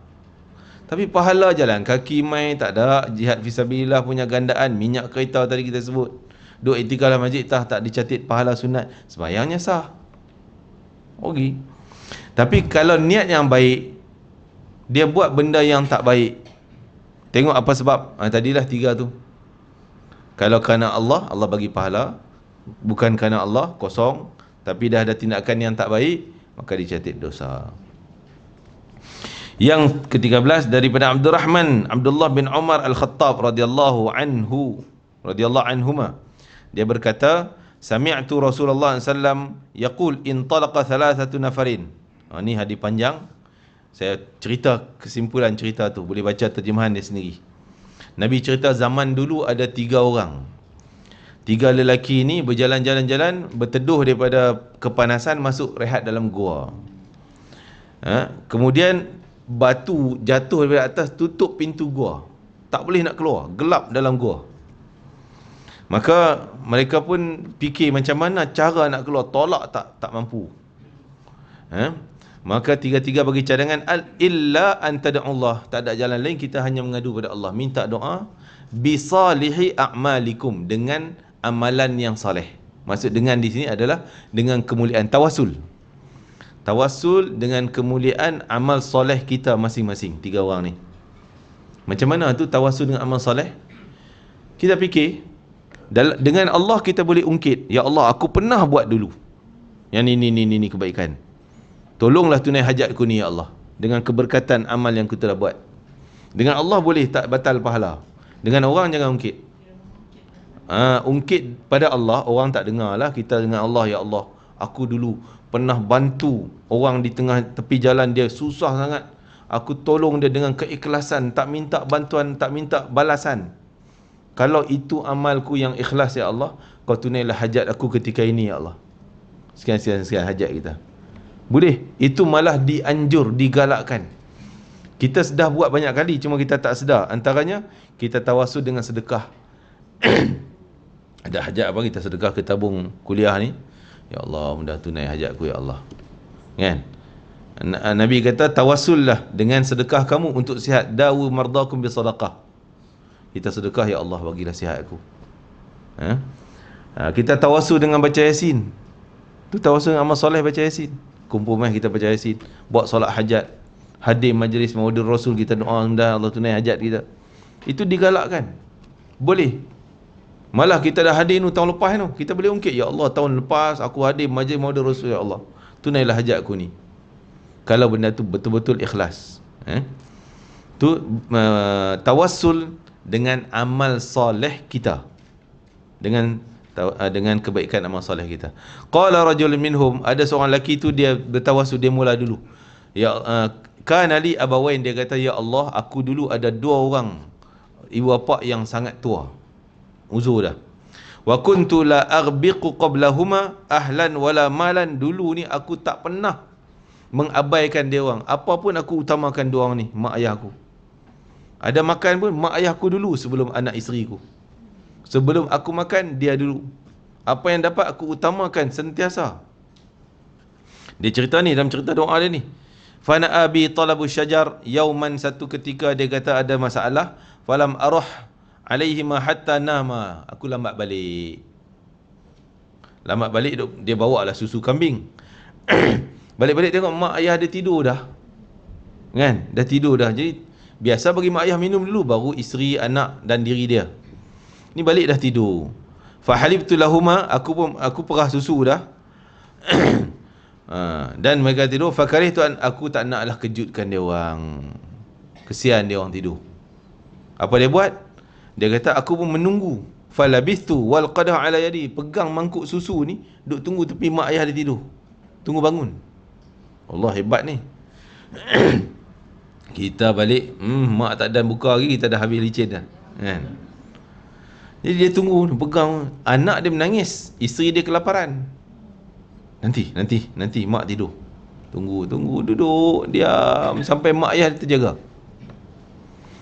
tapi pahala jalan kaki mai tak ada. Jihad fisabilillah punya gandaan, minyak kereta tadi kita sebut, duk iktikaf dalam masjid tak dicatat pahala sunat, semayangnya sah. Tapi kalau niat yang baik, dia buat benda yang tak baik, tengok apa sebab. Tadilah tiga tu. Kalau kerana Allah, Allah bagi pahala. Bukan kerana Allah, kosong. Tapi dah ada tindakan yang tak baik, maka dicatat dosa. Yang ke-13 daripada Abdullah bin Umar Al-Khattab radhiyallahu anhuma. Dia berkata, sami'tu Rasulullah sallam yaqul intalaqa thalathatu nafarin. Ni hadis panjang. Saya cerita kesimpulan cerita tu, boleh baca terjemahan dia sendiri. Nabi cerita zaman dulu ada 3 orang. 3 lelaki ni berjalan-jalan, berteduh daripada kepanasan, masuk rehat dalam gua. Kemudian batu jatuh daripada atas, tutup pintu gua, tak boleh nak keluar, gelap dalam gua. Maka mereka pun fikir macam mana cara nak keluar, tolak tak mampu. Maka tiga-tiga bagi cadangan, illa an tad'ullah, tak ada jalan lain, kita hanya mengadu pada Allah, minta doa, bisalihi a'malikum, dengan amalan yang soleh. Maksud dengan di sini adalah dengan kemuliaan, tawasul. Tawasul dengan kemuliaan amal soleh kita masing-masing, tiga orang ni. Macam mana tu tawasul dengan amal soleh? Kita fikir, dengan Allah kita boleh ungkit, ya Allah, aku pernah buat dulu yang ni kebaikan. Tolonglah tunai hajatku ni ya Allah, dengan keberkatan amal yang aku telah buat. Dengan Allah boleh tak batal pahala. Dengan orang jangan ungkit. Ungkit pada Allah, orang tak dengar lah. Kita dengan Allah, ya Allah, aku dulu pernah bantu orang di tengah tepi jalan, dia susah sangat, aku tolong dia dengan keikhlasan, tak minta bantuan, tak minta balasan. Kalau itu amalku yang ikhlas ya Allah, kau tunailah hajat aku ketika ini ya Allah. Sekian hajat kita. Boleh. Itu malah dianjur, digalakkan. Kita sudah buat banyak kali, cuma kita tak sedar. Antaranya, kita tawasul dengan sedekah. Ada hajat apa, kita sedekah ke tabung kuliah ni, ya Allah, mudah tunai hajatku ya Allah. Kan? Nabi kata, tawasullah dengan sedekah kamu untuk sihat. Dawu mardakum bisadaqah. Kita sedekah, ya Allah, bagilah sihat aku. Kita tawasul dengan baca Yasin. Tu tawasul dengan amal soleh, baca Yasin. Kumpul mai kita baca Yasin, buat solat hajat, hadir majlis Maulidur Rasul, kita doa mudah Allah tunai hajat kita. Itu digalakkan. Boleh. Malah kita dah hadir nu tahun lepas tu, kita boleh ungkit, ya Allah, tahun lepas aku hadir majlis Maulidur Rasul, ya Allah, tunailah hajatku ni. Kalau benda tu betul-betul ikhlas. Tu tawassul dengan amal soleh kita, dengan kebaikan amal soleh kita. Qala rajulun minhum, ada seorang lelaki tu dia bertawassul, dia mula dulu. Ya kana li abawain, dia kata, ya Allah, aku dulu ada dua orang ibu bapa yang sangat tua, uzur dah. Wa kuntu la aghbiqu qablahuma ahlan wala malan, dulu ni aku tak pernah mengabaikan dia orang. Apa pun aku utamakan dia orang ni, mak ayah aku. Ada makan pun mak ayah aku dulu sebelum anak isteriku. Sebelum aku makan, dia dulu. Apa yang dapat aku utamakan sentiasa. Dia cerita ni dalam cerita doa dia ni. Fana abi talabu syajar yauman, satu ketika dia kata ada masalah, falam aruh alaihima hatta nama, aku lambat balik. Lambat balik, dia bawa lah susu kambing. Balik-balik tengok mak ayah dia tidur dah. Kan? Dah tidur dah. Jadi biasa bagi mak ayah minum dulu, baru isteri, anak dan diri dia. Ni balik dah tidur. Fahalibtu lahuma, aku perah susu dah. Dan mereka tidur. Fakarihtu an, aku tak naklah kejutkan dia orang. Kesian dia orang tidur. Apa dia buat? Dia kata, aku pun menunggu. Falabithtu wal qadah ala yadi, pegang mangkuk susu ni, duk tunggu tepi mak ayah dia tidur. Tunggu bangun. Allah, hebat ni. Kita balik, mak tak dan buka lagi, kita dah habis licin dah. Kan? Jadi dia tunggu, pegang. Anak dia menangis, isteri dia kelaparan. Nanti mak tidur. Tunggu, duduk diam sampai mak ayah dia terjaga.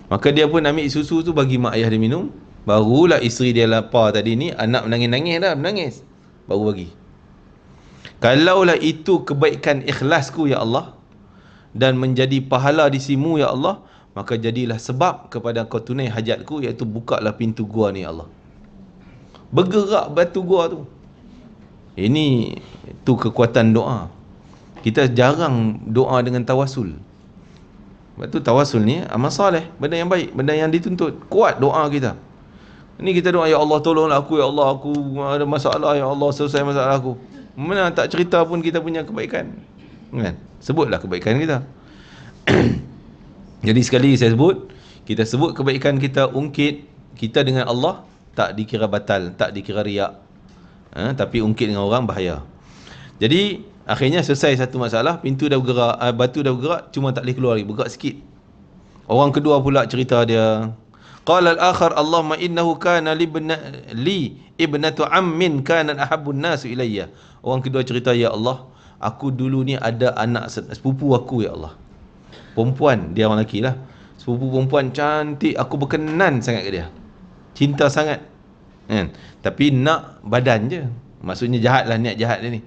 Maka dia pun ambil susu tu bagi mak ayah dia minum. Barulah isteri dia lapar tadi ni, anak menangis, baru bagi. Kalaulah itu kebaikan ikhlasku ya Allah, dan menjadi pahala di sisimu ya Allah, maka jadilah sebab kepada kau tunai hajatku, iaitu bukalah pintu gua ni ya Allah. Bergerak batu gua tu. Ini tu kekuatan doa. Kita jarang doa dengan tawasul. Sebab tu tawasul ni amal soleh, benda yang baik, benda yang dituntut. Kuat doa kita. Ini kita doa, ya Allah tolonglah aku, ya Allah aku ada masalah, ya Allah selesai masalah aku. Mana tak cerita pun kita punya kebaikan. Kan? Sebutlah kebaikan kita. Jadi sekali saya sebut, kita sebut kebaikan kita, ungkit kita dengan Allah, tak dikira batal, tak dikira riak. Tapi ungkit dengan orang bahaya. Jadi akhirnya selesai satu masalah, pintu dah bergerak, batu dah bergerak, cuma tak boleh keluar lagi, bergerak sikit. Orang kedua pula cerita dia. Qala al-akhar, Allahumma innahu kana li ibnatu ammin kana ahabbun nas ilayya. Orang kedua cerita, ya Allah, aku dulu ni ada anak sepupu aku ya Allah. Perempuan, dia orang lelaki lah. Sepupu perempuan cantik, aku berkenan sangat ke dia. Cinta sangat. Kan? Tapi nak badan je. Maksudnya jahat lah, niat jahat dia ni.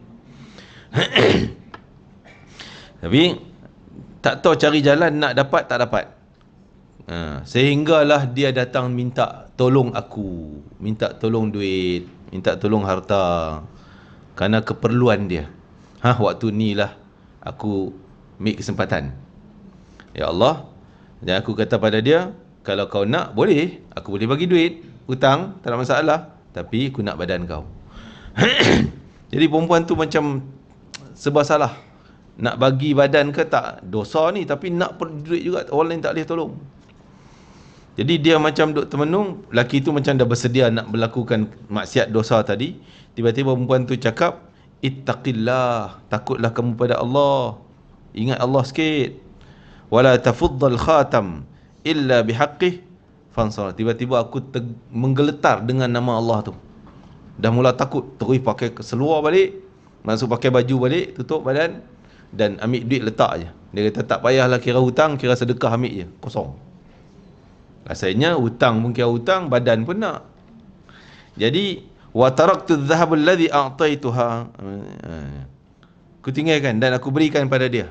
Tapi tak tahu cari jalan nak dapat, tak dapat. Sehinggalah dia datang minta tolong aku, minta tolong duit, minta tolong harta, kerana keperluan dia. Waktu ni lah aku ambil kesempatan. Ya Allah, dan aku kata pada dia, kalau kau nak, boleh, aku boleh bagi duit, hutang, tak ada masalah, tapi aku nak badan kau. Jadi perempuan tu macam serba salah. Nak bagi badan ke tak, dosa ni, tapi nak duit juga, orang lain tak boleh tolong. Jadi dia macam duk termenung, lelaki tu macam dah bersedia nak melakukan maksiat dosa tadi. Tiba-tiba perempuan tu cakap, ittaqillah, takutlah kamu pada Allah, ingat Allah sikit. Wala tafuddal khatam illa bihaqqih fansar. Tiba-tiba aku menggeletar dengan nama Allah tu. Dah mula takut, terus pakai seluar balik, masuk pakai baju balik, tutup badan, dan ambil duit letak je. Dia kata tak payahlah kira hutang, kira sedekah, ambil je, kosong. Rasanya hutang pun kira hutang, badan pun nak. Jadi wa taraktu adh-dhahab alladhi a'taituha, aku tinggalkan dan aku berikan pada dia.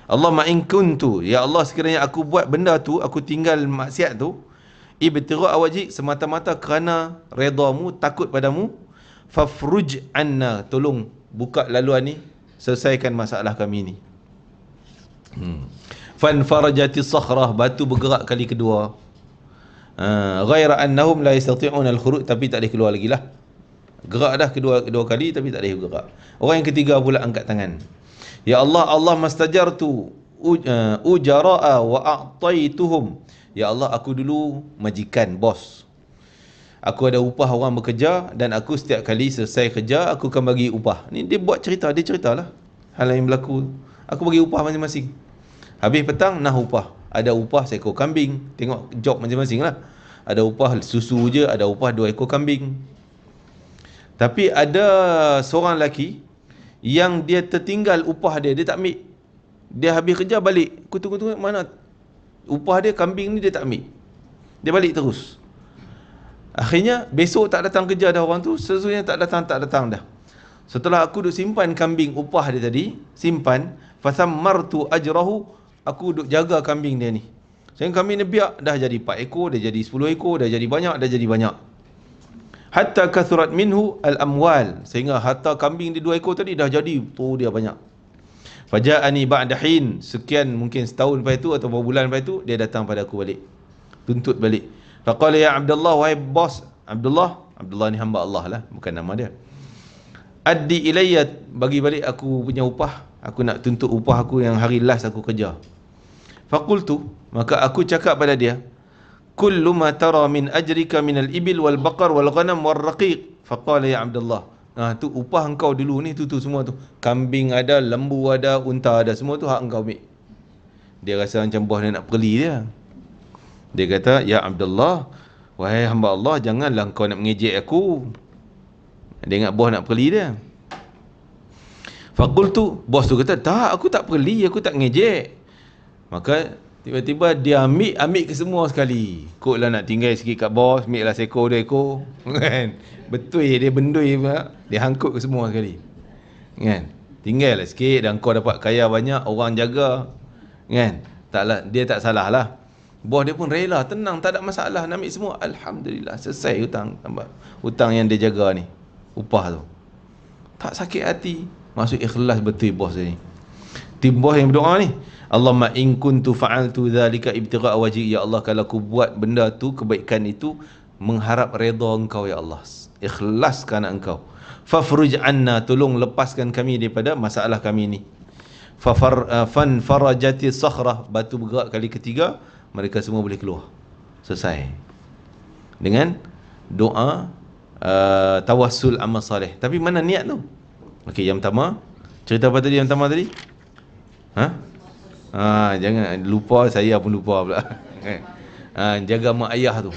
Allahumma in kuntu, ya Allah, sekiranya aku buat benda tu, aku tinggal maksiat tu, ibtigha wajhik, semata-mata kerana redamu, takut padamu, fafruj anna, tolong buka laluan ni, selesaikan masalah kami ni. Fanfarajati sakhrah, batu bergerak kali kedua. Ghaira annahum la yastati'un al-khuruj, tapi tak boleh keluar lagi lah. Gerak dah kedua kali tapi tak boleh gerak. Orang yang ketiga pula angkat tangan. Ya Allah, Allah mastajartu ujara'a wa a'taituhum. Ya Allah, aku dulu majikan, bos. Aku ada upah orang bekerja, dan aku setiap kali selesai kerja, aku akan bagi upah. Ni dia buat cerita, dia ceritalah hal yang berlaku. Aku bagi upah masing-masing. Habis petang, nah upah. Ada upah seekor kambing. Tengok job masing-masing lah. Ada upah susu je, ada upah 2 ekor kambing. Tapi ada seorang lelaki yang dia tertinggal upah dia, dia tak ambil. Dia habis kerja balik, aku tunggu mana upah dia, kambing ni dia tak ambil. Dia balik terus. Akhirnya besok tak datang kerja dah orang tu, seterusnya tak datang dah. Setelah aku duk simpan kambing upah dia tadi, simpan, fasammartu ajrahu, aku duk jaga kambing dia ni. Sehingga kambing dia biak, dah jadi 4 ekor, dah jadi 10 ekor, dah jadi banyak. Hatta kathurat minhu al-amwal, sehingga harta kambing di 2 ekor tadi dah jadi dia banyak. Faja'ani ba'da hin, sekian mungkin setahun lepas itu atau beberapa bulan lepas itu, dia datang pada aku balik, tuntut balik. Faqala ya Abdullah, wahai bos Abdullah ni hamba Allah lah, bukan nama dia. Addi ilayya, bagi balik aku punya upah, aku nak tuntut upah aku yang hari last aku kerja. Faqultu, maka aku cakap pada dia, kullu ma tara min ajrika min al-ibil wal baqar wal ghanam wal raqiq. Faqala ya Abdullah, tu upah engkau dulu ni, tu semua tu, kambing ada, lembu ada, unta ada, semua tu hak engkau ambil. Dia rasa macam bos dia nak perli dia. Dia kata, ya Abdullah, wahai hamba Allah, janganlah engkau nak mengejek aku. Dia ingat bos nak perli dia. Faqultu, bos tu kata, tak, aku tak perli, aku tak ngejek. Maka tiba-tiba dia ambil ke semua sekali. Kot lah nak tinggal sikit kat bos, ambil lah seekor 2 ekor. Kan? Betul dia bendui pula. Dia hangkut ke semua sekali. Kan? Tinggal lah sikit dan kau dapat kaya banyak, orang jaga. Kan? Taklah, dia tak salah lah. Bos dia pun rela, tenang, tak ada masalah, nak ambil semua. Alhamdulillah, selesai hutang yang dia jaga ni, upah tu. Tak sakit hati, masuk ikhlas betul bos ni. Tim bos yang berdoa ni, Allahumma in kuntu fa'altu dhalika ibtigha wajhi, ya Allah, kalau aku buat benda tu, kebaikan itu mengharap redha engkau ya Allah, ikhlas kerana engkau. Fafruj anna, tolong lepaskan kami daripada masalah kami ni. Fanfarajati sakhrah, batu bergerak kali ketiga, mereka semua boleh keluar. Selesai. Dengan doa tawassul amal soleh. Tapi mana niat tu? Okey, yang pertama, cerita apa tadi yang pertama tadi? Jangan lupa, saya pun lupa pula. Jaga mak ayah tu.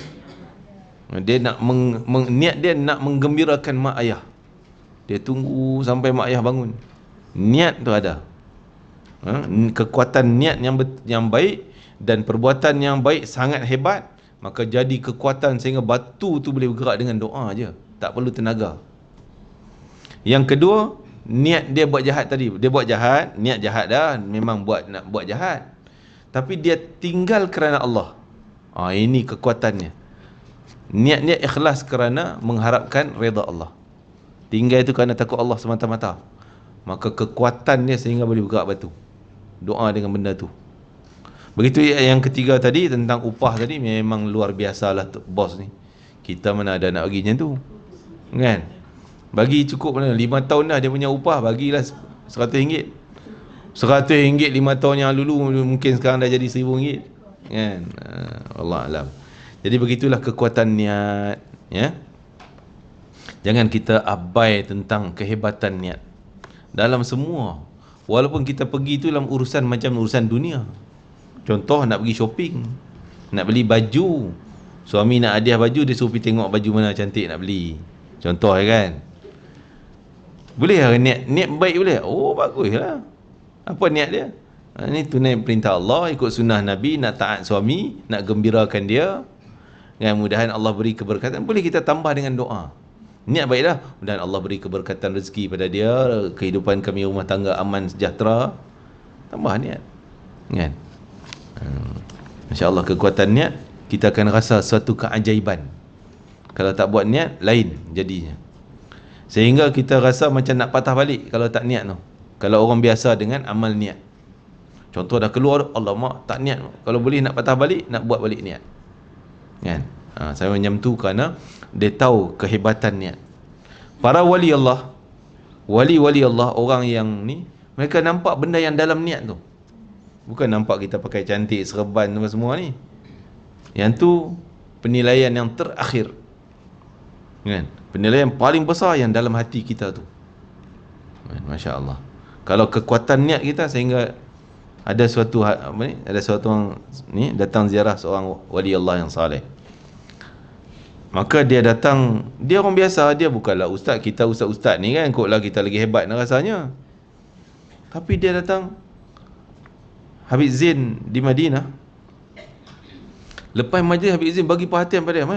Dia nak niat dia nak menggembirakan mak ayah. Dia tunggu sampai mak ayah bangun. Niat tu ada. Kekuatan niat yang baik dan perbuatan yang baik sangat hebat, maka jadi kekuatan sehingga batu tu boleh bergerak dengan doa je, tak perlu tenaga. Yang kedua, niat dia buat jahat tadi, dia buat jahat, niat jahat dah, memang nak buat jahat, tapi dia tinggal kerana Allah. Ini kekuatannya. Niat ikhlas kerana mengharapkan redha Allah, tinggal itu kerana takut Allah semata-mata, maka kekuatannya sehingga boleh bergerak batu. Doa dengan benda tu. Begitu yang ketiga tadi tentang upah tadi, memang luar biasalah bos ni. Kita mana ada nak bagi macam tu, kan? Bagi cukup mana, 5 tahun dah dia punya upah, bagilah RM100. RM100 5 tahun yang lalu, mungkin sekarang dah jadi RM1000, kan? Allah alam. Jadi begitulah kekuatan niat, ya. Jangan kita abai tentang kehebatan niat dalam semua. Walaupun kita pergi tu dalam urusan macam urusan dunia. Contoh nak pergi shopping, nak beli baju. Suami nak hadiah baju, dia suruh pergi tengok baju mana cantik nak beli. Contoh kan. Boleh lah niat baik boleh. Baguslah. Apa niat dia? Ini tunai perintah Allah, ikut sunnah Nabi, nak taat suami, nak gembirakan dia. Dan mudahan Allah beri keberkatan. Boleh kita tambah dengan doa. Niat baiklah, mudahan Allah beri keberkatan rezeki pada dia, kehidupan kami rumah tangga aman sejahtera. Tambah niat, kan? Masya-Allah, kekuatan niat, kita akan rasa suatu keajaiban. Kalau tak buat niat, lain jadinya. Sehingga kita rasa macam nak patah balik kalau tak niat tu. Kalau orang biasa dengan amal niat. Contoh dah keluar, alamak tak niat. Kalau boleh nak patah balik, nak buat balik niat, kan? Saya macam tu kerana dia tahu kehebatan niat. Para wali Allah, wali-wali Allah, orang yang ni, mereka nampak benda yang dalam niat tu. Bukan nampak kita pakai cantik, serban semua ni. Yang tu penilaian yang terakhir, kan? Penilaian paling besar yang dalam hati kita tu, kan? Masya Allah. Kalau kekuatan niat kita sehingga ada suatu ada suatu orang ni datang ziarah seorang wali Allah yang saleh. Maka dia datang, dia orang biasa, dia bukanlah ustaz, kita ustaz-ustaz ni kan, koklah kita lagi hebat nak rasanya. Tapi dia datang, Habib Zain di Madinah. Lepas majlis, Habib Zain bagi perhatian pada dia.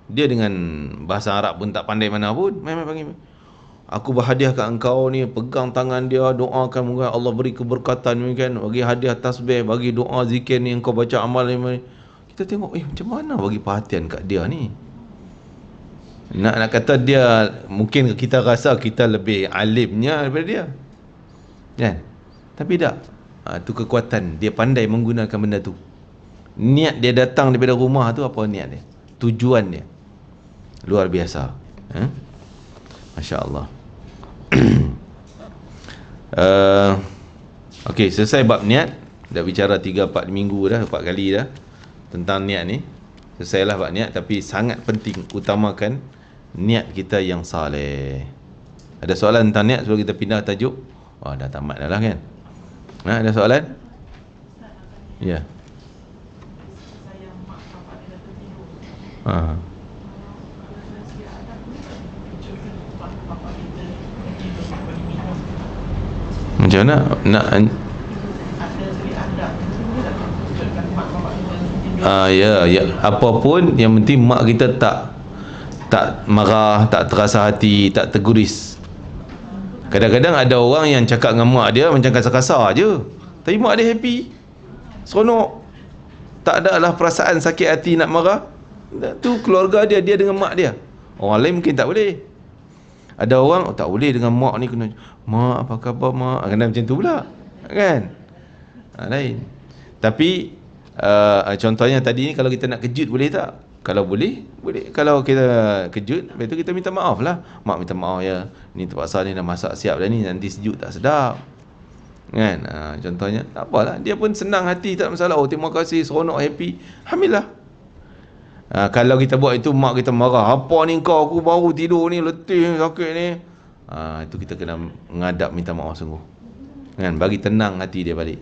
Dia dengan bahasa Arab pun tak pandai mana pun, panggil, aku berhadiah kat engkau ni, pegang tangan dia, doakan moga Allah beri keberkatan ni kan, bagi hadiah tasbih, bagi doa zikir ni, engkau baca amal ni. Kita tengok, macam mana bagi perhatian kat dia ni? Nak kata dia, mungkin kita rasa kita lebih alimnya daripada dia, kan? Tapi tak. Tu kekuatan dia, pandai menggunakan benda tu. Niat dia datang daripada rumah tu, apa niat dia, tujuan dia luar biasa. Masya Allah. Okey, selesai bab niat. Dah bicara 3-4 minggu dah, 4 kali dah tentang niat ni. Selesailah bab niat, tapi sangat penting utamakan niat kita yang saleh. Ada soalan tentang niat sebelum kita pindah tajuk? Dah tamat dah lah kan? Ada soalan? Ya. Macam mana nak ya, apapun yang penting mak kita tak marah, tak terasa hati, tak terguris. Kadang-kadang ada orang yang cakap dengan mak dia macam kasar-kasar je, tapi mak dia happy, seronok, tak ada lah perasaan sakit hati nak marah. Tu keluarga dia dengan mak dia. Orang lain mungkin tak boleh. Ada orang tak boleh dengan mak ni, kena mak apa khabar mak, kena macam tu pula, kan? Lain. Tapi contohnya tadi ni, kalau kita nak kejut boleh tak? Kalau boleh. Kalau kita kejut, lepas tu kita minta maaf lah. Mak minta maaf ya, ni terpaksa ni dah masak siap dah ni, nanti sejuk tak sedap, kan? Contohnya tak apalah, dia pun senang hati, tak masalah. Terima kasih, seronok, happy, alhamdulillah. Kalau kita buat itu, mak kita marah, apa ni kau, aku baru tidur ni, letih sakit ni, itu kita kena menghadap minta maaf sungguh, kan? Bagi tenang hati dia balik,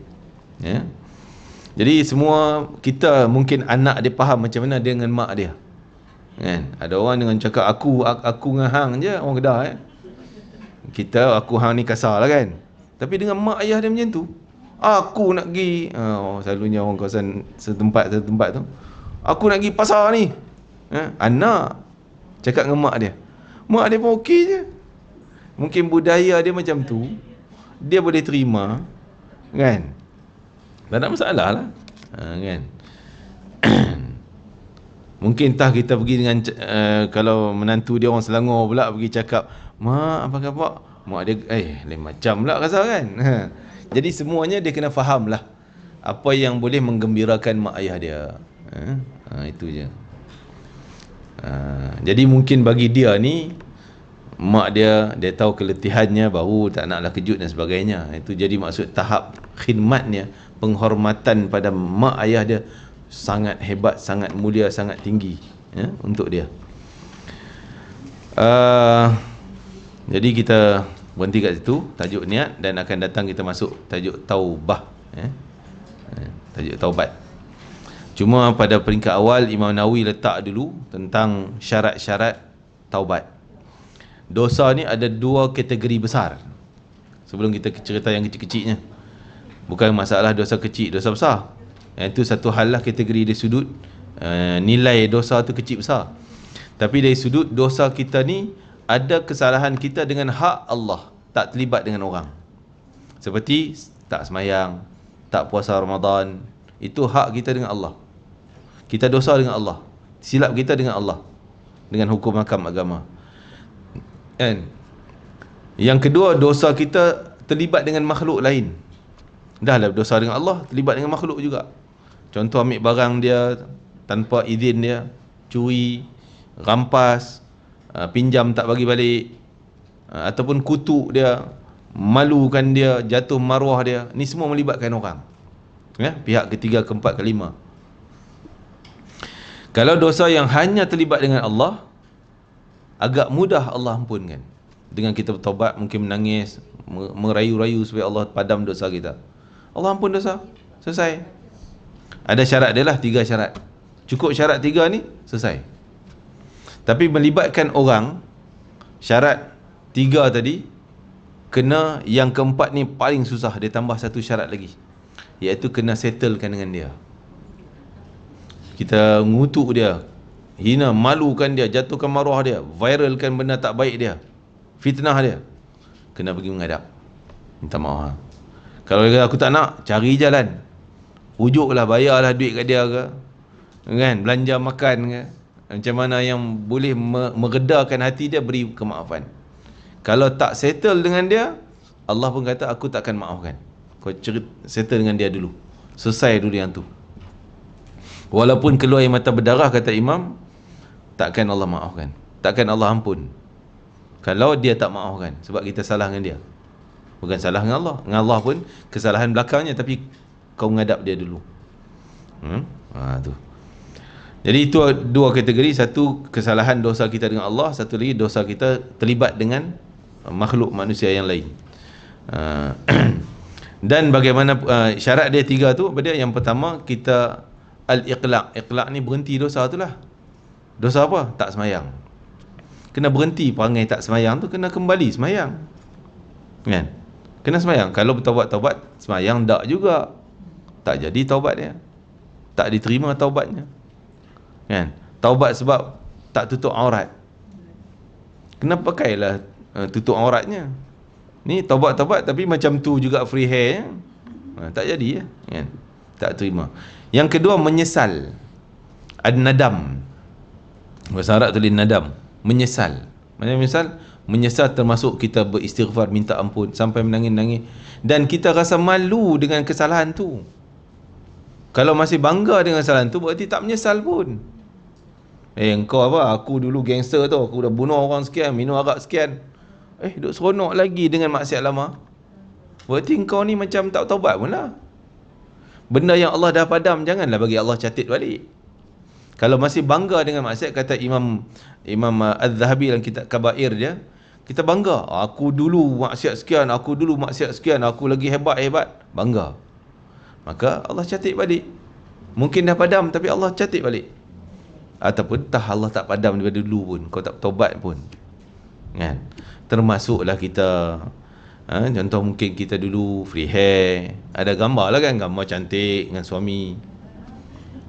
ya. Jadi semua kita, mungkin anak dia faham macam mana dia dengan mak dia, kan? Ada orang dengan cakap aku dengan hang je, orang Kedah kita aku hang ni kasar lah kan. Tapi dengan mak ayah dia macam tu, aku nak pergi, selalunya orang kawasan setempat tu, aku nak pergi pasar ni, anak cakap dengan mak dia pun okey je, Mungkin budaya dia macam tu, dia boleh terima, kan? Tak ada masalah lah, kan? Mungkin entah kita pergi dengan kalau menantu dia orang Selangor pula pergi cakap, mak apa khabar, mak dia lain macam pula rasa, kan? Jadi semuanya dia kena faham lah apa yang boleh menggembirakan mak ayah dia. Itu je. Jadi mungkin bagi dia ni, mak dia tahu keletihannya, baru tak naklah kejut dan sebagainya. Itu jadi maksud tahap khidmatnya, penghormatan pada mak ayah dia sangat hebat, sangat mulia, sangat tinggi, untuk dia. Jadi kita berhenti kat situ, tajuk niat, dan akan datang kita masuk tajuk taubah, tajuk taubat. Cuma pada peringkat awal Imam Nawawi letak dulu tentang syarat-syarat taubat. Dosa ni ada dua kategori besar. Sebelum kita cerita yang kecil-kecilnya, bukan masalah dosa kecil, dosa besar. Itu satu hal lah, kategori dari sudut nilai dosa tu kecil besar. Tapi dari sudut dosa kita ni, ada kesalahan kita dengan hak Allah, tak terlibat dengan orang. Seperti tak semayang, tak puasa Ramadan, itu hak kita dengan Allah. Kita dosa dengan Allah, silap kita dengan Allah, dengan hukum mahkamah agama. Kan? Yang kedua, dosa kita terlibat dengan makhluk lain. Dah lah dosa dengan Allah, terlibat dengan makhluk juga. Contoh, ambil barang dia tanpa izin dia, curi, rampas, pinjam tak bagi balik, ataupun kutuk dia, malukan dia, jatuh maruah dia. Ni semua melibatkan orang, pihak ketiga, keempat, kelima. Kalau dosa yang hanya terlibat dengan Allah, agak mudah Allah ampunkan. Dengan kita bertaubat, mungkin menangis, merayu-rayu supaya Allah padam dosa kita, Allah ampun dosa, selesai. Ada syarat dia lah, 3 syarat. Cukup syarat 3 ni, selesai. Tapi melibatkan orang, syarat 3 tadi, kena yang keempat ni paling susah. Dia tambah satu syarat lagi, iaitu kena settlekan dengan dia. Kita ngutuk dia, hina, malukan dia, jatuhkan maruah dia, viralkan benda tak baik dia, fitnah dia, kena pergi menghadap, minta maaf. Kalau dia kata aku tak nak, cari jalan, ujuklah, bayarlah duit kat dia ke, kan, belanja makan ke, macam mana yang boleh meredakan hati dia, beri kemaafan. Kalau tak settle dengan dia, Allah pun kata aku takkan maafkan. Kau settle dengan dia dulu, selesai dulu yang tu. Walaupun keluar air mata berdarah, kata Imam, takkan Allah maafkan, takkan Allah ampun kalau dia tak maafkan. Sebab kita salah dengan dia, bukan salah dengan Allah. Dengan Allah pun kesalahan belakangnya, tapi kau menghadap dia dulu. Tu. Jadi itu 2 kategori. Satu, kesalahan dosa kita dengan Allah. Satu lagi, dosa kita terlibat dengan makhluk manusia yang lain. Dan bagaimana syarat dia 3 tu? Yang pertama, kita al-iqlaq. Iqlaq ni berhenti dosa tu lah. Dosa apa? Tak semayang. Kena berhenti perangai tak semayang tu, kena kembali semayang, kan? Kena semayang. Kalau bertaubat-taubat, semayang tak juga, tak jadi taubat dia, tak diterima taubatnya, kan? Taubat sebab tak tutup aurat, kena pakailah tutup auratnya. Ni taubat-taubat tapi macam tu juga free hair, tak jadi, kan? Tak terima. Yang kedua, menyesal. Ad-nadam, bahasa Arab tulis nadam, menyesal. Maksudnya menyesal termasuk kita beristighfar, minta ampun sampai menangis-nangis, dan kita rasa malu dengan kesalahan tu. Kalau masih bangga dengan kesalahan tu, berarti tak menyesal pun. Engkau apa? Aku dulu gangster tu, aku dah bunuh orang sekian, minum arak sekian, duk seronok lagi dengan maksiat lama. Berarti engkau ni macam tak taubat pun lah. Benda yang Allah dah padam, janganlah bagi Allah catat balik. Kalau masih bangga dengan maksiat, kata Imam Az-Zahabi dalam kitab Kabair dia, kita bangga, aku dulu maksiat sekian, aku dulu maksiat sekian, aku lagi hebat-hebat, bangga. Maka Allah catat balik. Mungkin dah padam, tapi Allah catat balik. Ataupun Allah tak padam daripada dulu pun, kau tak taubat pun, kan? Termasuklah kita, contoh mungkin kita dulu free hair, ada gambar lah kan, gambar cantik dengan suami,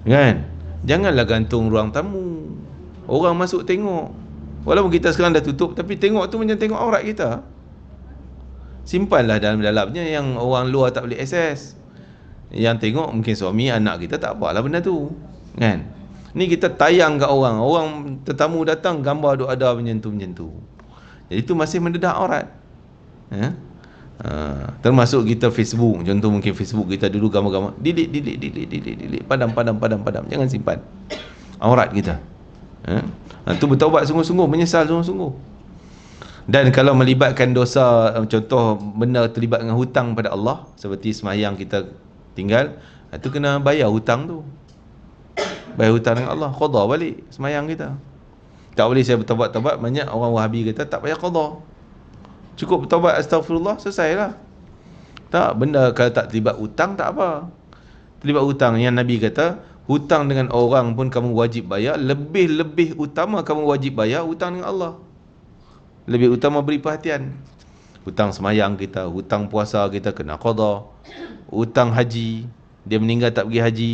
kan? Janganlah gantung ruang tamu, orang masuk tengok. Walaupun kita sekarang dah tutup, tapi tengok tu macam tengok aurat kita. simpanlah dalam-dalamnya yang orang luar tak boleh akses. Yang tengok mungkin suami, anak kita, tak apalah benda tu, kan? Ni kita tayang kat orang, tetamu datang, gambar duk ada macam tu. Jadi tu masih mendedah aurat. Termasuk kita Facebook, contoh mungkin Facebook kita dulu gambar-gambar, delete, padam, jangan simpan aurat kita. Tu bertaubat sungguh-sungguh, menyesal sungguh-sungguh. Dan kalau melibatkan dosa, contoh benda terlibat dengan hutang pada Allah, seperti sembahyang kita tinggal, itu kena bayar hutang tu. Bayar hutang dengan Allah, qada balik sembahyang kita. Tak boleh saya bertaubat-taubat, banyak orang Wahabi kata tak payah qada. Cukup bertaubat astagfirullah, selesailah. Tak, benda kalau tak terlibat hutang tak apa. Terlibat hutang, yang Nabi kata, hutang dengan orang pun kamu wajib bayar, lebih utama kamu wajib bayar hutang dengan Allah. Lebih utama beri perhatian. Hutang semayang kita, hutang puasa kita kena qada. Hutang haji, dia meninggal tak pergi haji,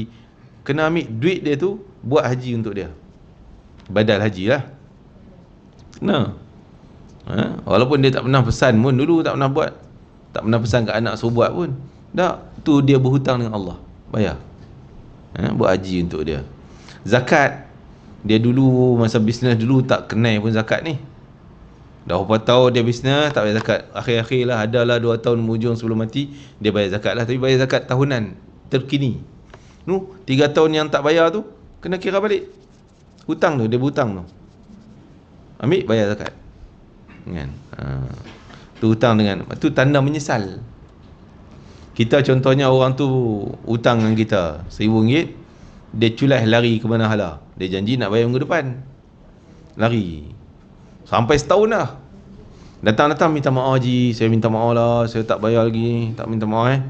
kena ambil duit dia tu, buat haji untuk dia, badal haji lah. Kena. Walaupun dia tak pernah pesan pun, dulu tak pernah buat, tak pernah pesan kat anak suruh buat pun, tak, tu dia berhutang dengan Allah, bayar. Buat haji untuk dia. Zakat, dia dulu masa bisnes dulu tak kenal pun zakat ni. Dah berapa tahun dia bisnes tak bayar zakat. Akhir-akhir lah, adalah 2 tahun hujung sebelum mati, dia bayar zakat lah. Tapi bayar zakat tahunan, terkini. 3 tahun yang tak bayar tu, kena kira balik hutang tu, dia berhutang tu, ambil bayar zakat, kan? Tu hutang dengan, tu tanda menyesal. Kita contohnya orang tu hutang dengan kita RM1,000, dia culas lari ke mana hala, dia janji nak bayar minggu depan, lari sampai setahun dah. Datang-datang minta maaf, Haji, saya minta maaf lah, saya tak bayar lagi, tak minta maaf.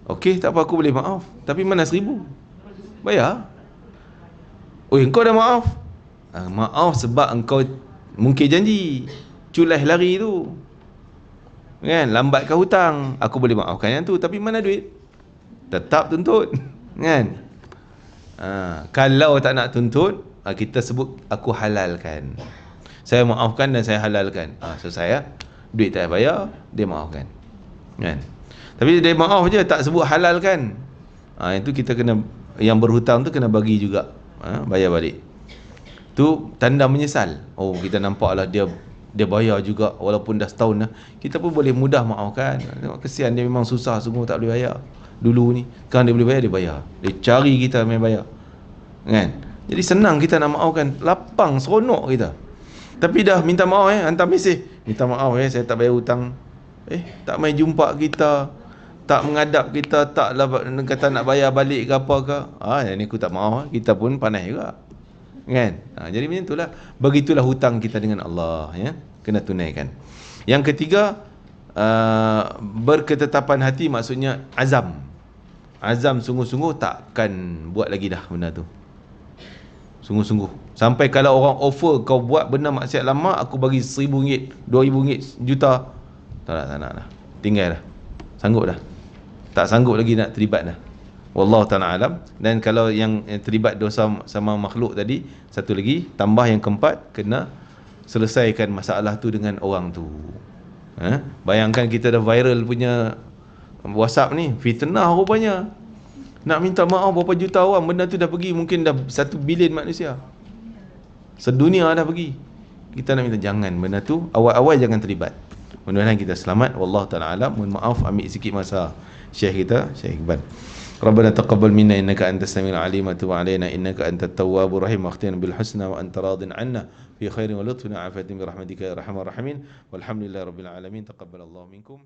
Okey, tak apa, aku boleh maaf, tapi mana RM1,000? Bayar. Oi, engkau dah maaf? Maaf sebab engkau mungkin janji, culas lari tu, kan? Lambatkan hutang, aku boleh maafkan yang tu, tapi mana duit? Tetap tuntut, kan? Kalau tak nak tuntut, kita sebut aku halalkan, saya maafkan dan saya halalkan. Selesai ya. Duit tak bayar, dia maafkan, kan? Tapi dia maaf je, tak sebut halalkan. Itu kita kena, yang berhutang tu kena bagi juga, bayar balik. Tu tanda menyesal. Oh, kita nampaklah dia bayar juga walaupun dah setahun dah. Kita pun boleh mudah maafkan. Tengok kesian, dia memang susah sungguh tak boleh bayar dulu ni. Sekarang dia boleh bayar, dia bayar. Dia cari kita main bayar, kan? Jadi senang kita nak maafkan, lapang, seronok kita. Tapi dah minta maaf, hantar mesej, minta maaf saya tak bayar hutang. Tak mai jumpa kita, tak mengadap kita, taklah kata nak bayar balik ke apa ke. Yang ni aku tak maaf, kita pun panas juga, kan? Jadi macam itulah. Begitulah hutang kita dengan Allah, ya, kena tunaikan. Yang ketiga, berketetapan hati, maksudnya azam sungguh-sungguh takkan buat lagi dah benda tu. Sungguh-sungguh. Sampai kalau orang offer kau buat benda maksiat lama, aku bagi RM1,000, RM2,000, juta, tak nak dah. Tinggal dah. Sanggup dah. Tak sanggup lagi nak terlibat dah. Wallahu ta'ala alam. Dan kalau yang terlibat dosa sama makhluk tadi, satu lagi, tambah yang keempat, kena selesaikan masalah tu dengan orang tu. Bayangkan kita dah viral punya WhatsApp ni, fitnah rupanya. Nak minta maaf berapa juta orang, benda tu dah pergi, mungkin dah 1 bilion manusia, sedunia dah pergi. Kita nak minta jangan, benda tu awal-awal jangan terlibat. Mudah-mudahan kita selamat. Wallahu ta'ala alam. Mohon maaf ambil sikit masa Syekh kita, Syekh Iqbal. Rabbana taqabbal minna innaka antas samiul alim wa tub alaina innaka antat tawwabur rahim waghfir bil husna wa anta radin 'anna fi khairin wa lutfin wa afiyatin bi rahmatika ya arhamar rahimin. Walhamdulillahirabbil alamin. Taqabbalallahu minkum.